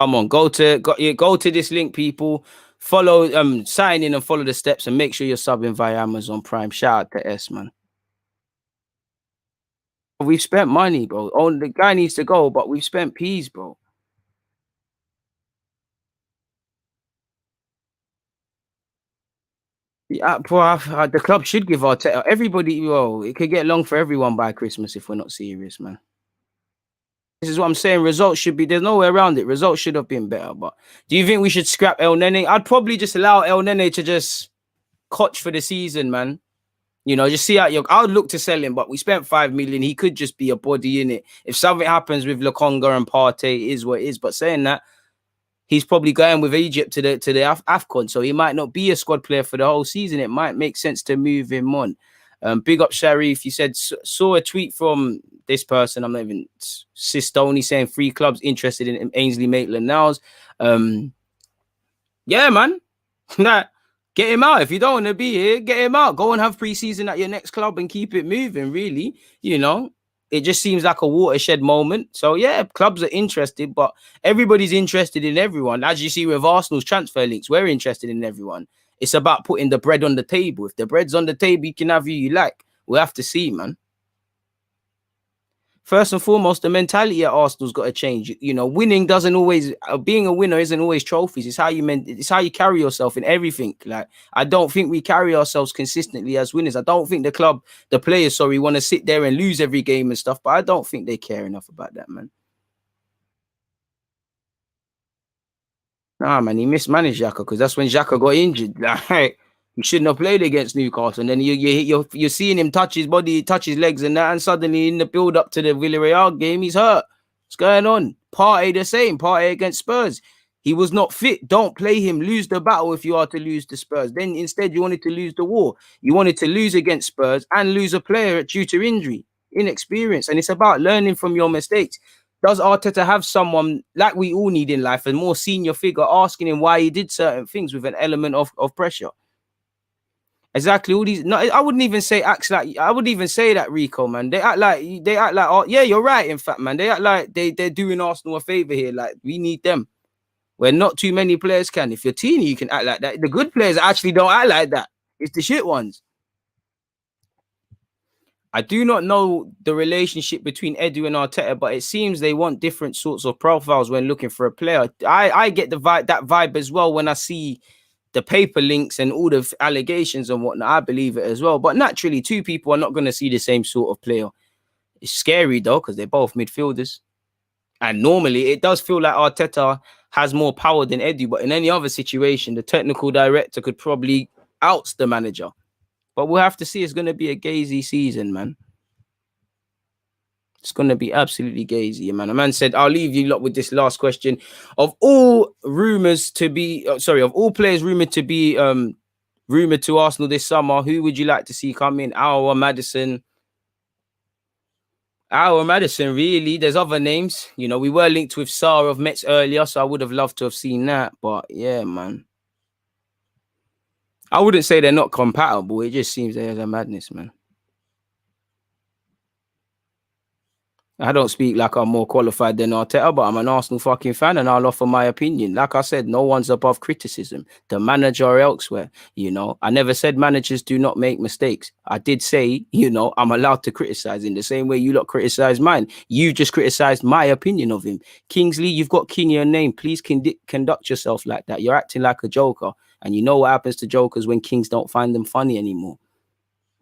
Speaker 1: Come on, go to this link, people. Follow, sign in and follow the steps, and make sure you're subbing via Amazon Prime. Shout out to S, man. We've spent money, bro. Oh, the guy needs to go, but we've spent peas, bro. Yeah, bro, the club should give everybody. Well, it could get long for everyone by Christmas if we're not serious, man. This is what I'm saying. Results should be, there's no way around it. Results should have been better. But do you think we should scrap El Nene? I'd probably just allow El Nene to just coach for the season, man. Just see out I would look to sell him, but we spent 5 million. He could just be a body in it. If something happens with Lokonga and Partey, it is what it is. But saying that, he's probably going with Egypt to the AFCON, so he might not be a squad player for the whole season. It might make sense to move him on. Big up Sharif. You said saw a tweet from this person. I'm not even Sistoni saying 3 clubs interested in Ainsley Maitland-Niles. Yeah, man. Get him out. If you don't want to be here, get him out. Go and have pre-season at your next club and keep it moving, really. It just seems like a watershed moment. So, yeah, clubs are interested, but everybody's interested in everyone. As you see with Arsenal's transfer links, we're interested in everyone. It's about putting the bread on the table. If the bread's on the table, you can have who you like. We'll have to see, man. First and foremost, the mentality at Arsenal's got to change. You know, winning doesn't always being a winner isn't always trophies. It's how you carry yourself in everything. Like, I don't think we carry ourselves consistently as winners. I don't think the players, want to sit there and lose every game and stuff. But I don't think they care enough about that, man. Nah, man, he mismanaged Xhaka because that's when Xhaka got injured. Like, he shouldn't have played against Newcastle. And then you're seeing him touch his body, touch his legs, and that, and suddenly in the build up to the Villarreal game, he's hurt. What's going on? Partey the same. Partey against Spurs. He was not fit. Don't play him. Lose the battle if you are to lose the Spurs. Then instead, you wanted to lose the war. You wanted to lose against Spurs and lose a player due to injury, inexperience. And it's about learning from your mistakes. Does Arteta have someone like we all need in life, a more senior figure, asking him why he did certain things with an element of pressure? Exactly. All these, no, I wouldn't even say acts like, I wouldn't even say that, Rico, man. They act like, oh, yeah, you're right. In fact, man, they act like they're doing Arsenal a favor here. Like, we need them. Where not too many players can. If you're teeny, you can act like that. The good players actually don't act like that. It's the shit ones. I do not know the relationship between Edu and Arteta, but it seems they want different sorts of profiles when looking for a player. I get that vibe as well when I see the paper links and all the allegations and whatnot. I believe it as well. But naturally, two people are not going to see the same sort of player. It's scary though, because they're both midfielders. And normally it does feel like Arteta has more power than Edu, but in any other situation, the technical director could probably oust the manager. But we'll have to see. It's going to be a gazy season, man. It's going to be absolutely gazy, man. A man said, I'll leave you lot with this last question. Of all players rumored to be rumored to Arsenal this summer, who would you like to see come in? Our Maddison, really. There's other names. You know, we were linked with Sarr of Metz earlier, so I would have loved to have seen that. But yeah, man. I wouldn't say they're not compatible. It just seems there's a madness, man. I don't speak like I'm more qualified than Arteta, but I'm an Arsenal fucking fan and I'll offer my opinion. Like I said, no one's above criticism. The manager or elsewhere, you know. I never said managers do not make mistakes. I did say, you know, I'm allowed to criticize in the same way you lot criticize mine. You just criticized my opinion of him. Kingsley, you've got King in your name. Please conduct yourself like that. You're acting like a joker. And you know what happens to jokers when kings don't find them funny anymore.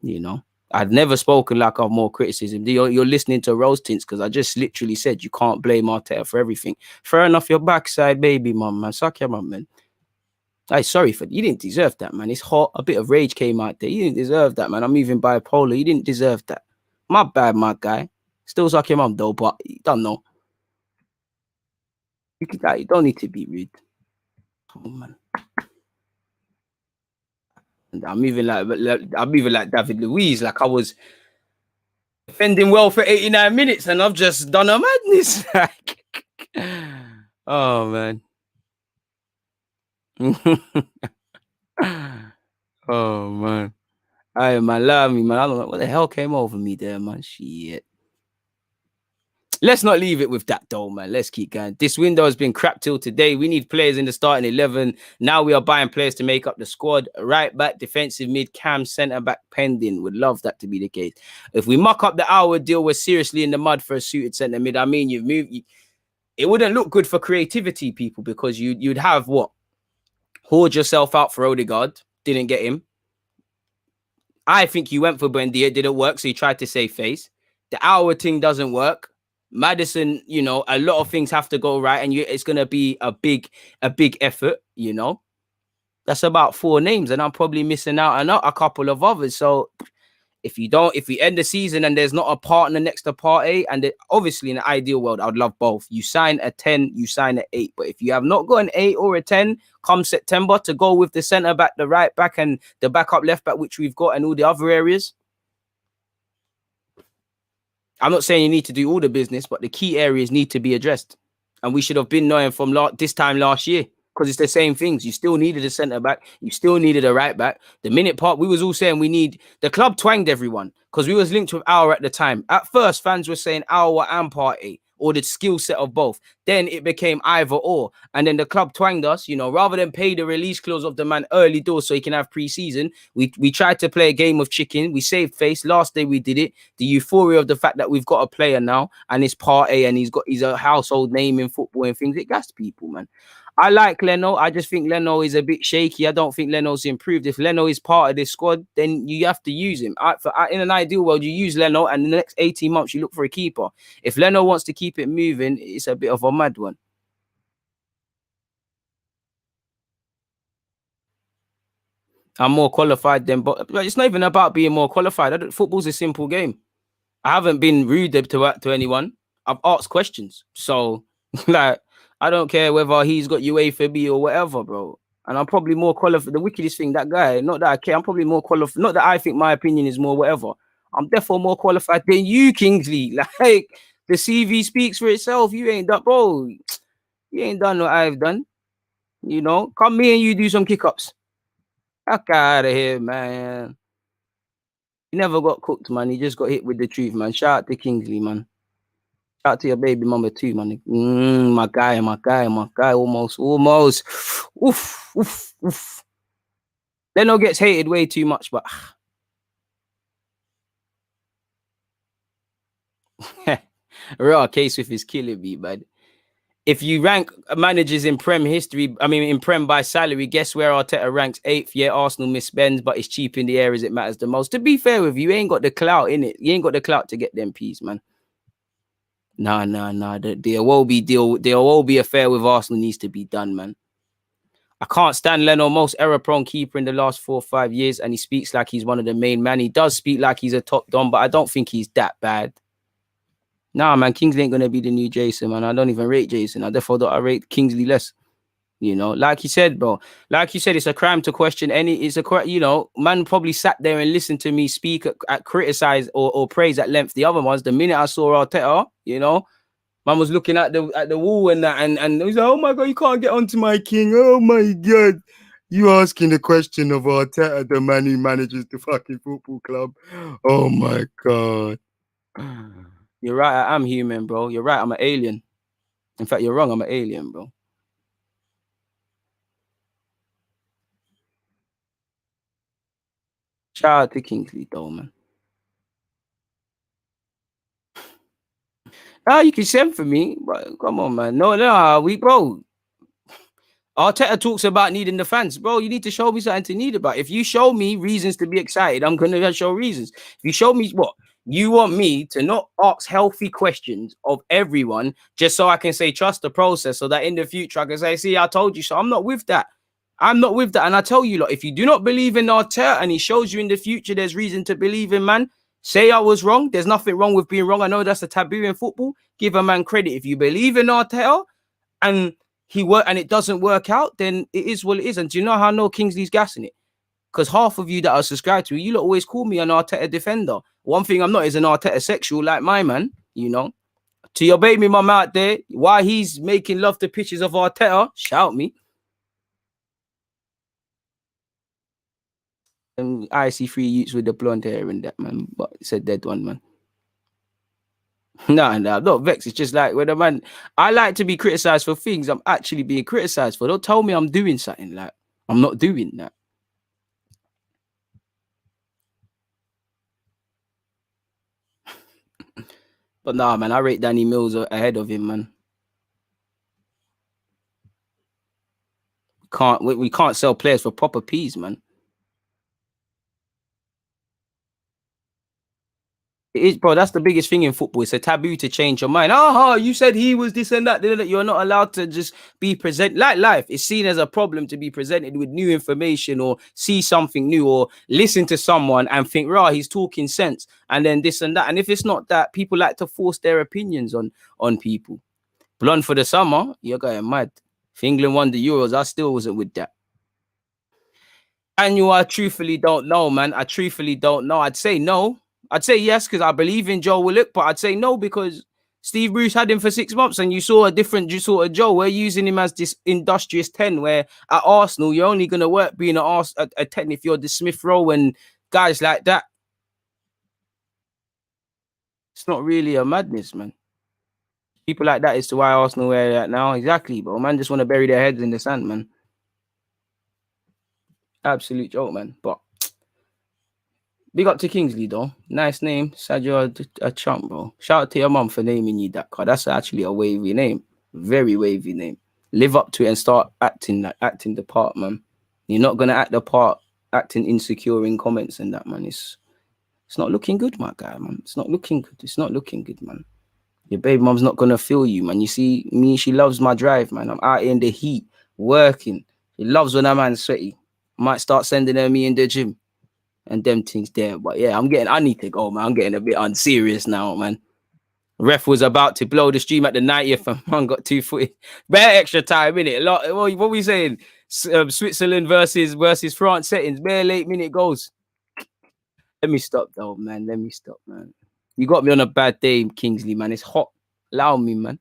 Speaker 1: You know. I've never spoken like I've more criticism. You're listening to rose tints because I just literally said you can't blame Arteta for everything. Fair enough, your backside, baby, man. Suck your mum, man. Hey, sorry for you didn't deserve that, man. It's hot. A bit of rage came out there. You didn't deserve that, man. I'm even bipolar. You didn't deserve that. My bad, my guy. Still suck your mum though, but you don't know. You don't need to be rude. Come on, man. I'm even like David Luiz, like I was defending well for 89 minutes and I've just done a madness. Oh man. Oh man. Hey man, love me, man. I don't know what the hell came over me there, man. Shit. Let's not leave it with that though, man. Let's keep going. This window has been crap till today. We need players in the starting 11. Now we are buying players to make up the squad. Right back, defensive mid, cam, centre back, pending. Would love that to be the case. If we muck up the hour deal, we're seriously in the mud for a suited centre mid. I mean, it wouldn't look good for creativity, people, because you'd have what? Hoard yourself out for Odegaard. Didn't get him. I think you went for Buendia. Didn't work, so you tried to save face. The hour thing doesn't work. Maddison, you know, a lot of things have to go right, and it's going to be a big effort, you know. That's about 4 names, and I'm probably missing out on a couple of others. So if we end the season and there's not a partner next to Partey, and obviously in the ideal world, I would love both. You sign a 10, you sign an 8. But if you have not got an 8 or a 10 come September to go with the centre back, the right back, and the backup left back, which we've got, and all the other areas, I'm not saying you need to do all the business, but the key areas need to be addressed. And we should have been knowing from this time last year, because it's the same things. You still needed a centre back. You still needed a right back. The minute part, we was all saying the club twanged everyone because we was linked with Aouar at the time. At first, fans were saying Aouar and Partey. or the skill set of both. Then it became either or. And then the club twanged us, you know, rather than pay the release clause of the man early doors so he can have pre-season, we tried to play a game of chicken. We saved face. Last day we did it. The euphoria of the fact that we've got a player now and it's part A and he's a household name in football and things, it gassed people, man. I like Leno. I just think Leno is a bit shaky. I don't think Leno's improved. If Leno is part of this squad, then you have to use him. In an ideal world, you use Leno, and in the next 18 months, you look for a keeper. If Leno wants to keep it moving, it's a bit of a mad one. I'm more qualified than, but it's not even about being more qualified. Football's a simple game. I haven't been rude to anyone. I've asked questions. So, like, I don't care whether he's got UEFA B or whatever, bro. And I'm probably more qualified. The wickedest thing, that guy, not that I care, I'm probably more qualified. Not that I think my opinion is more whatever. I'm therefore more qualified than you, Kingsley. Like, the CV speaks for itself. You ain't done, bro. You ain't done what I've done. You know, come me and you do some kick-ups. Fuck out of here, man. He never got cooked, man. He just got hit with the truth, man. Shout out to Kingsley, man. Shout out to your baby mama too, man. My guy. Almost. Oof. Leno gets hated way too much, but real case with his killing me, man. If you rank managers in Prem history, I mean in Prem by salary, guess where Arteta ranks 8th? Yeah, Arsenal misspends, but it's cheap in the areas it matters the most. To be fair with you, ain't got the clout in it. You ain't got the clout to get them peas, man. Nah. There will be affair with Arsenal needs to be done, man. I can't stand Leno, most error-prone keeper in the last 4 or 5 years, and he speaks like he's one of the main men. He does speak like he's a top don, but I don't think he's that bad. Nah, man, Kingsley ain't gonna be the new Jason, man. I don't even rate Jason. I therefore don't rate Kingsley less. You know, like you said, bro. Like you said, it's a crime to question any. It's a, you know, man probably sat there and listened to me speak at criticize or praise at length the other ones. The minute I saw Arteta, you know, man was looking at the wall and that, and he was like, "Oh my god, you can't get onto my king! Oh my god, you asking the question of Arteta, the man who manages the fucking football club? Oh my god." You're right. I am human, bro. You're right. I'm an alien. In fact, you're wrong. I'm an alien, bro. Shout out to Kingsley, though, man. You can send for me, but come on, man. No, bro. Arteta talks about needing the fans, bro. You need to show me something to need about. If you show me reasons to be excited, I'm gonna show reasons. If you show me what you want me to not ask healthy questions of everyone, just so I can say trust the process, so that in the future I can say, "See, I told you so." I'm not with that. I'm not with that. And I tell you, if you do not believe in Arteta and he shows you in the future there's reason to believe in, man, say I was wrong. There's nothing wrong with being wrong. I know that's a taboo in football. Give a man credit. If you believe in Arteta and it doesn't work out, then it is what it is. And do you know how I know Kingsley's gassing it? Because half of you that are subscribed to me, you lot always call me an Arteta defender. One thing I'm not is an Arteta sexual like my man, you know. To your baby mum out there, while he's making love to pictures of Arteta, shout me. And I see 3 youths with the blonde hair and that, man. But it's a dead one, man. No, I'm not vexed. It's just like when a man, I like to be criticized for things I'm actually being criticized for. Don't tell me I'm doing something like I'm not doing that. But nah, man, I rate Danny Mills ahead of him, man. We can't sell players for proper peas, man. It is, bro. That's the biggest thing in football. It's a taboo to change your mind. You said he was this and that. You're not allowed to just be present like life. It's seen as a problem to be presented with new information or see something new or listen to someone and think, he's talking sense, and then this and that. And if it's not that, people like to force their opinions on people. Blonde for the summer, you're going mad. If England won the Euros, I still wasn't with that. And I truthfully don't know, man. I truthfully don't know. I'd say no. I'd say yes because I believe in Joe Willock, but I'd say no because Steve Bruce had him for 6 months and you saw a different sort of Joe. We're using him as this industrious 10, where at Arsenal, you're only going to work being a 10 if you're the Smith Rowe and guys like that. It's not really a madness, man. People like that is to why Arsenal where they're at now. Exactly, bro. Man just want to bury their heads in the sand, man. Absolute joke, man. But big up to Kingsley, though. Nice name. Sadio a chump, bro. Shout out to your mum for naming you that, card. That's actually a wavy name. Very wavy name. Live up to it and start acting the part, man. You're not gonna act the part, acting insecure in comments and that, man. It's not looking good, my guy, man. It's not looking good. It's not looking good, man. Your baby mom's not gonna feel you, man. You see me, she loves my drive, man. I'm out in the heat, working. She loves when that man's sweaty. Might start sending her me in the gym and them things there. But yeah, I need to go, man. I'm getting a bit unserious now, man. Ref was about to blow the stream at the 90th and man got 2 footed. Bare extra time, innit? What we saying? Switzerland versus France settings. Bare late minute goals. Let me stop though, man. Let me stop, man. You got me on a bad day, Kingsley, man. It's hot. Allow me, man.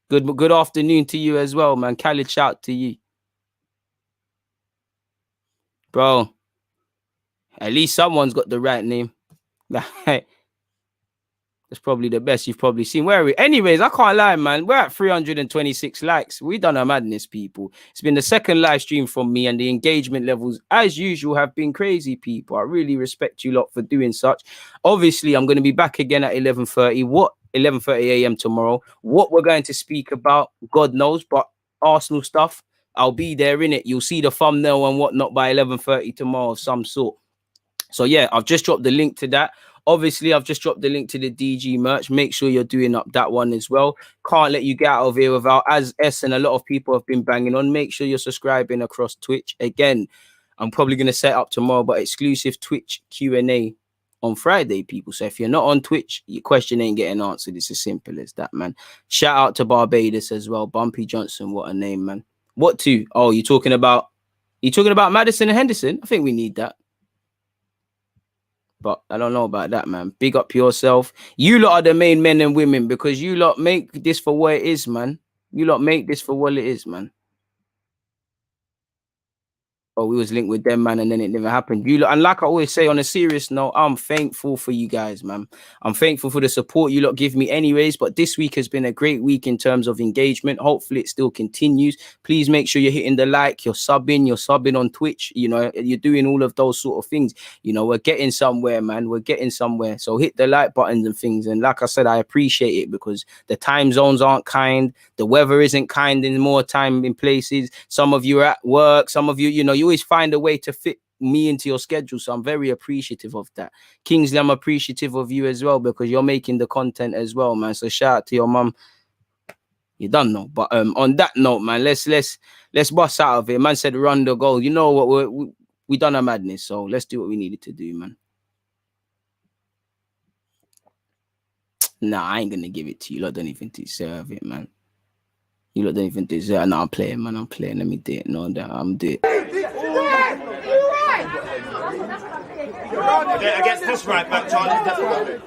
Speaker 1: Good afternoon to you as well, man. Khaled, shout to you. Bro, at least someone's got the right name. That's probably the best you've probably seen. Where are we? Anyways, I can't lie, man. We're at 326 likes. We done a madness, people. It's been the second live stream from me, and the engagement levels, as usual, have been crazy, people. I really respect you lot for doing such. Obviously, I'm going to be back again at 11:30. 11:30 a.m. tomorrow. What we're going to speak about, God knows, but Arsenal stuff, I'll be there in it. You'll see the thumbnail and whatnot by 11:30 tomorrow of some sort. So yeah, I've just dropped the link to that. Obviously, I've just dropped the link to the DG merch. Make sure you're doing up that one as well. Can't let you get out of here without, as S and a lot of people have been banging on, make sure you're subscribing across Twitch. Again, I'm probably going to set up tomorrow, but exclusive Twitch Q&A on Friday, people. So if you're not on Twitch, your question ain't getting answered. It's as simple as that, man. Shout out to Barbados as well. Bumpy Johnson, what a name, man. What to? Oh, you're talking about Maddison and Henderson? I think we need that. But I don't know about that, man. Big up yourself. You lot are the main men and women, because you lot make this for what it is, man. You lot make this for what it is, man. Oh, we was linked with them, man, and then it never happened. You lot, and like I always say, on a serious note, I'm thankful for you guys, man. I'm thankful for the support you lot give me anyways, but this week has been a great week in terms of engagement. Hopefully it still continues. Please make sure you're hitting the like, you're subbing on Twitch, you know, you're doing all of those sort of things. You know, we're getting somewhere, man. We're getting somewhere. So hit the like buttons and things. And like I said, I appreciate it, because the time zones aren't kind. The weather isn't kind in more time in places. Some of you are at work. Some of you, you know, you always find a way to fit me into your schedule. So I'm very appreciative of that. Kingsley, I'm appreciative of you as well, because you're making the content as well, man. So shout out to your mum. You don't know. But on that note, man, let's bust out of it. Man said run the goal. You know what? We done a madness. So let's do what we needed to do, man. Nah, I ain't gonna give it to you. You lot don't even deserve it, man. You lot don't even deserve it. No, I'm playing, man. I'm playing. Let me do it. No, that I'm doing it. Get this right back, Charlie.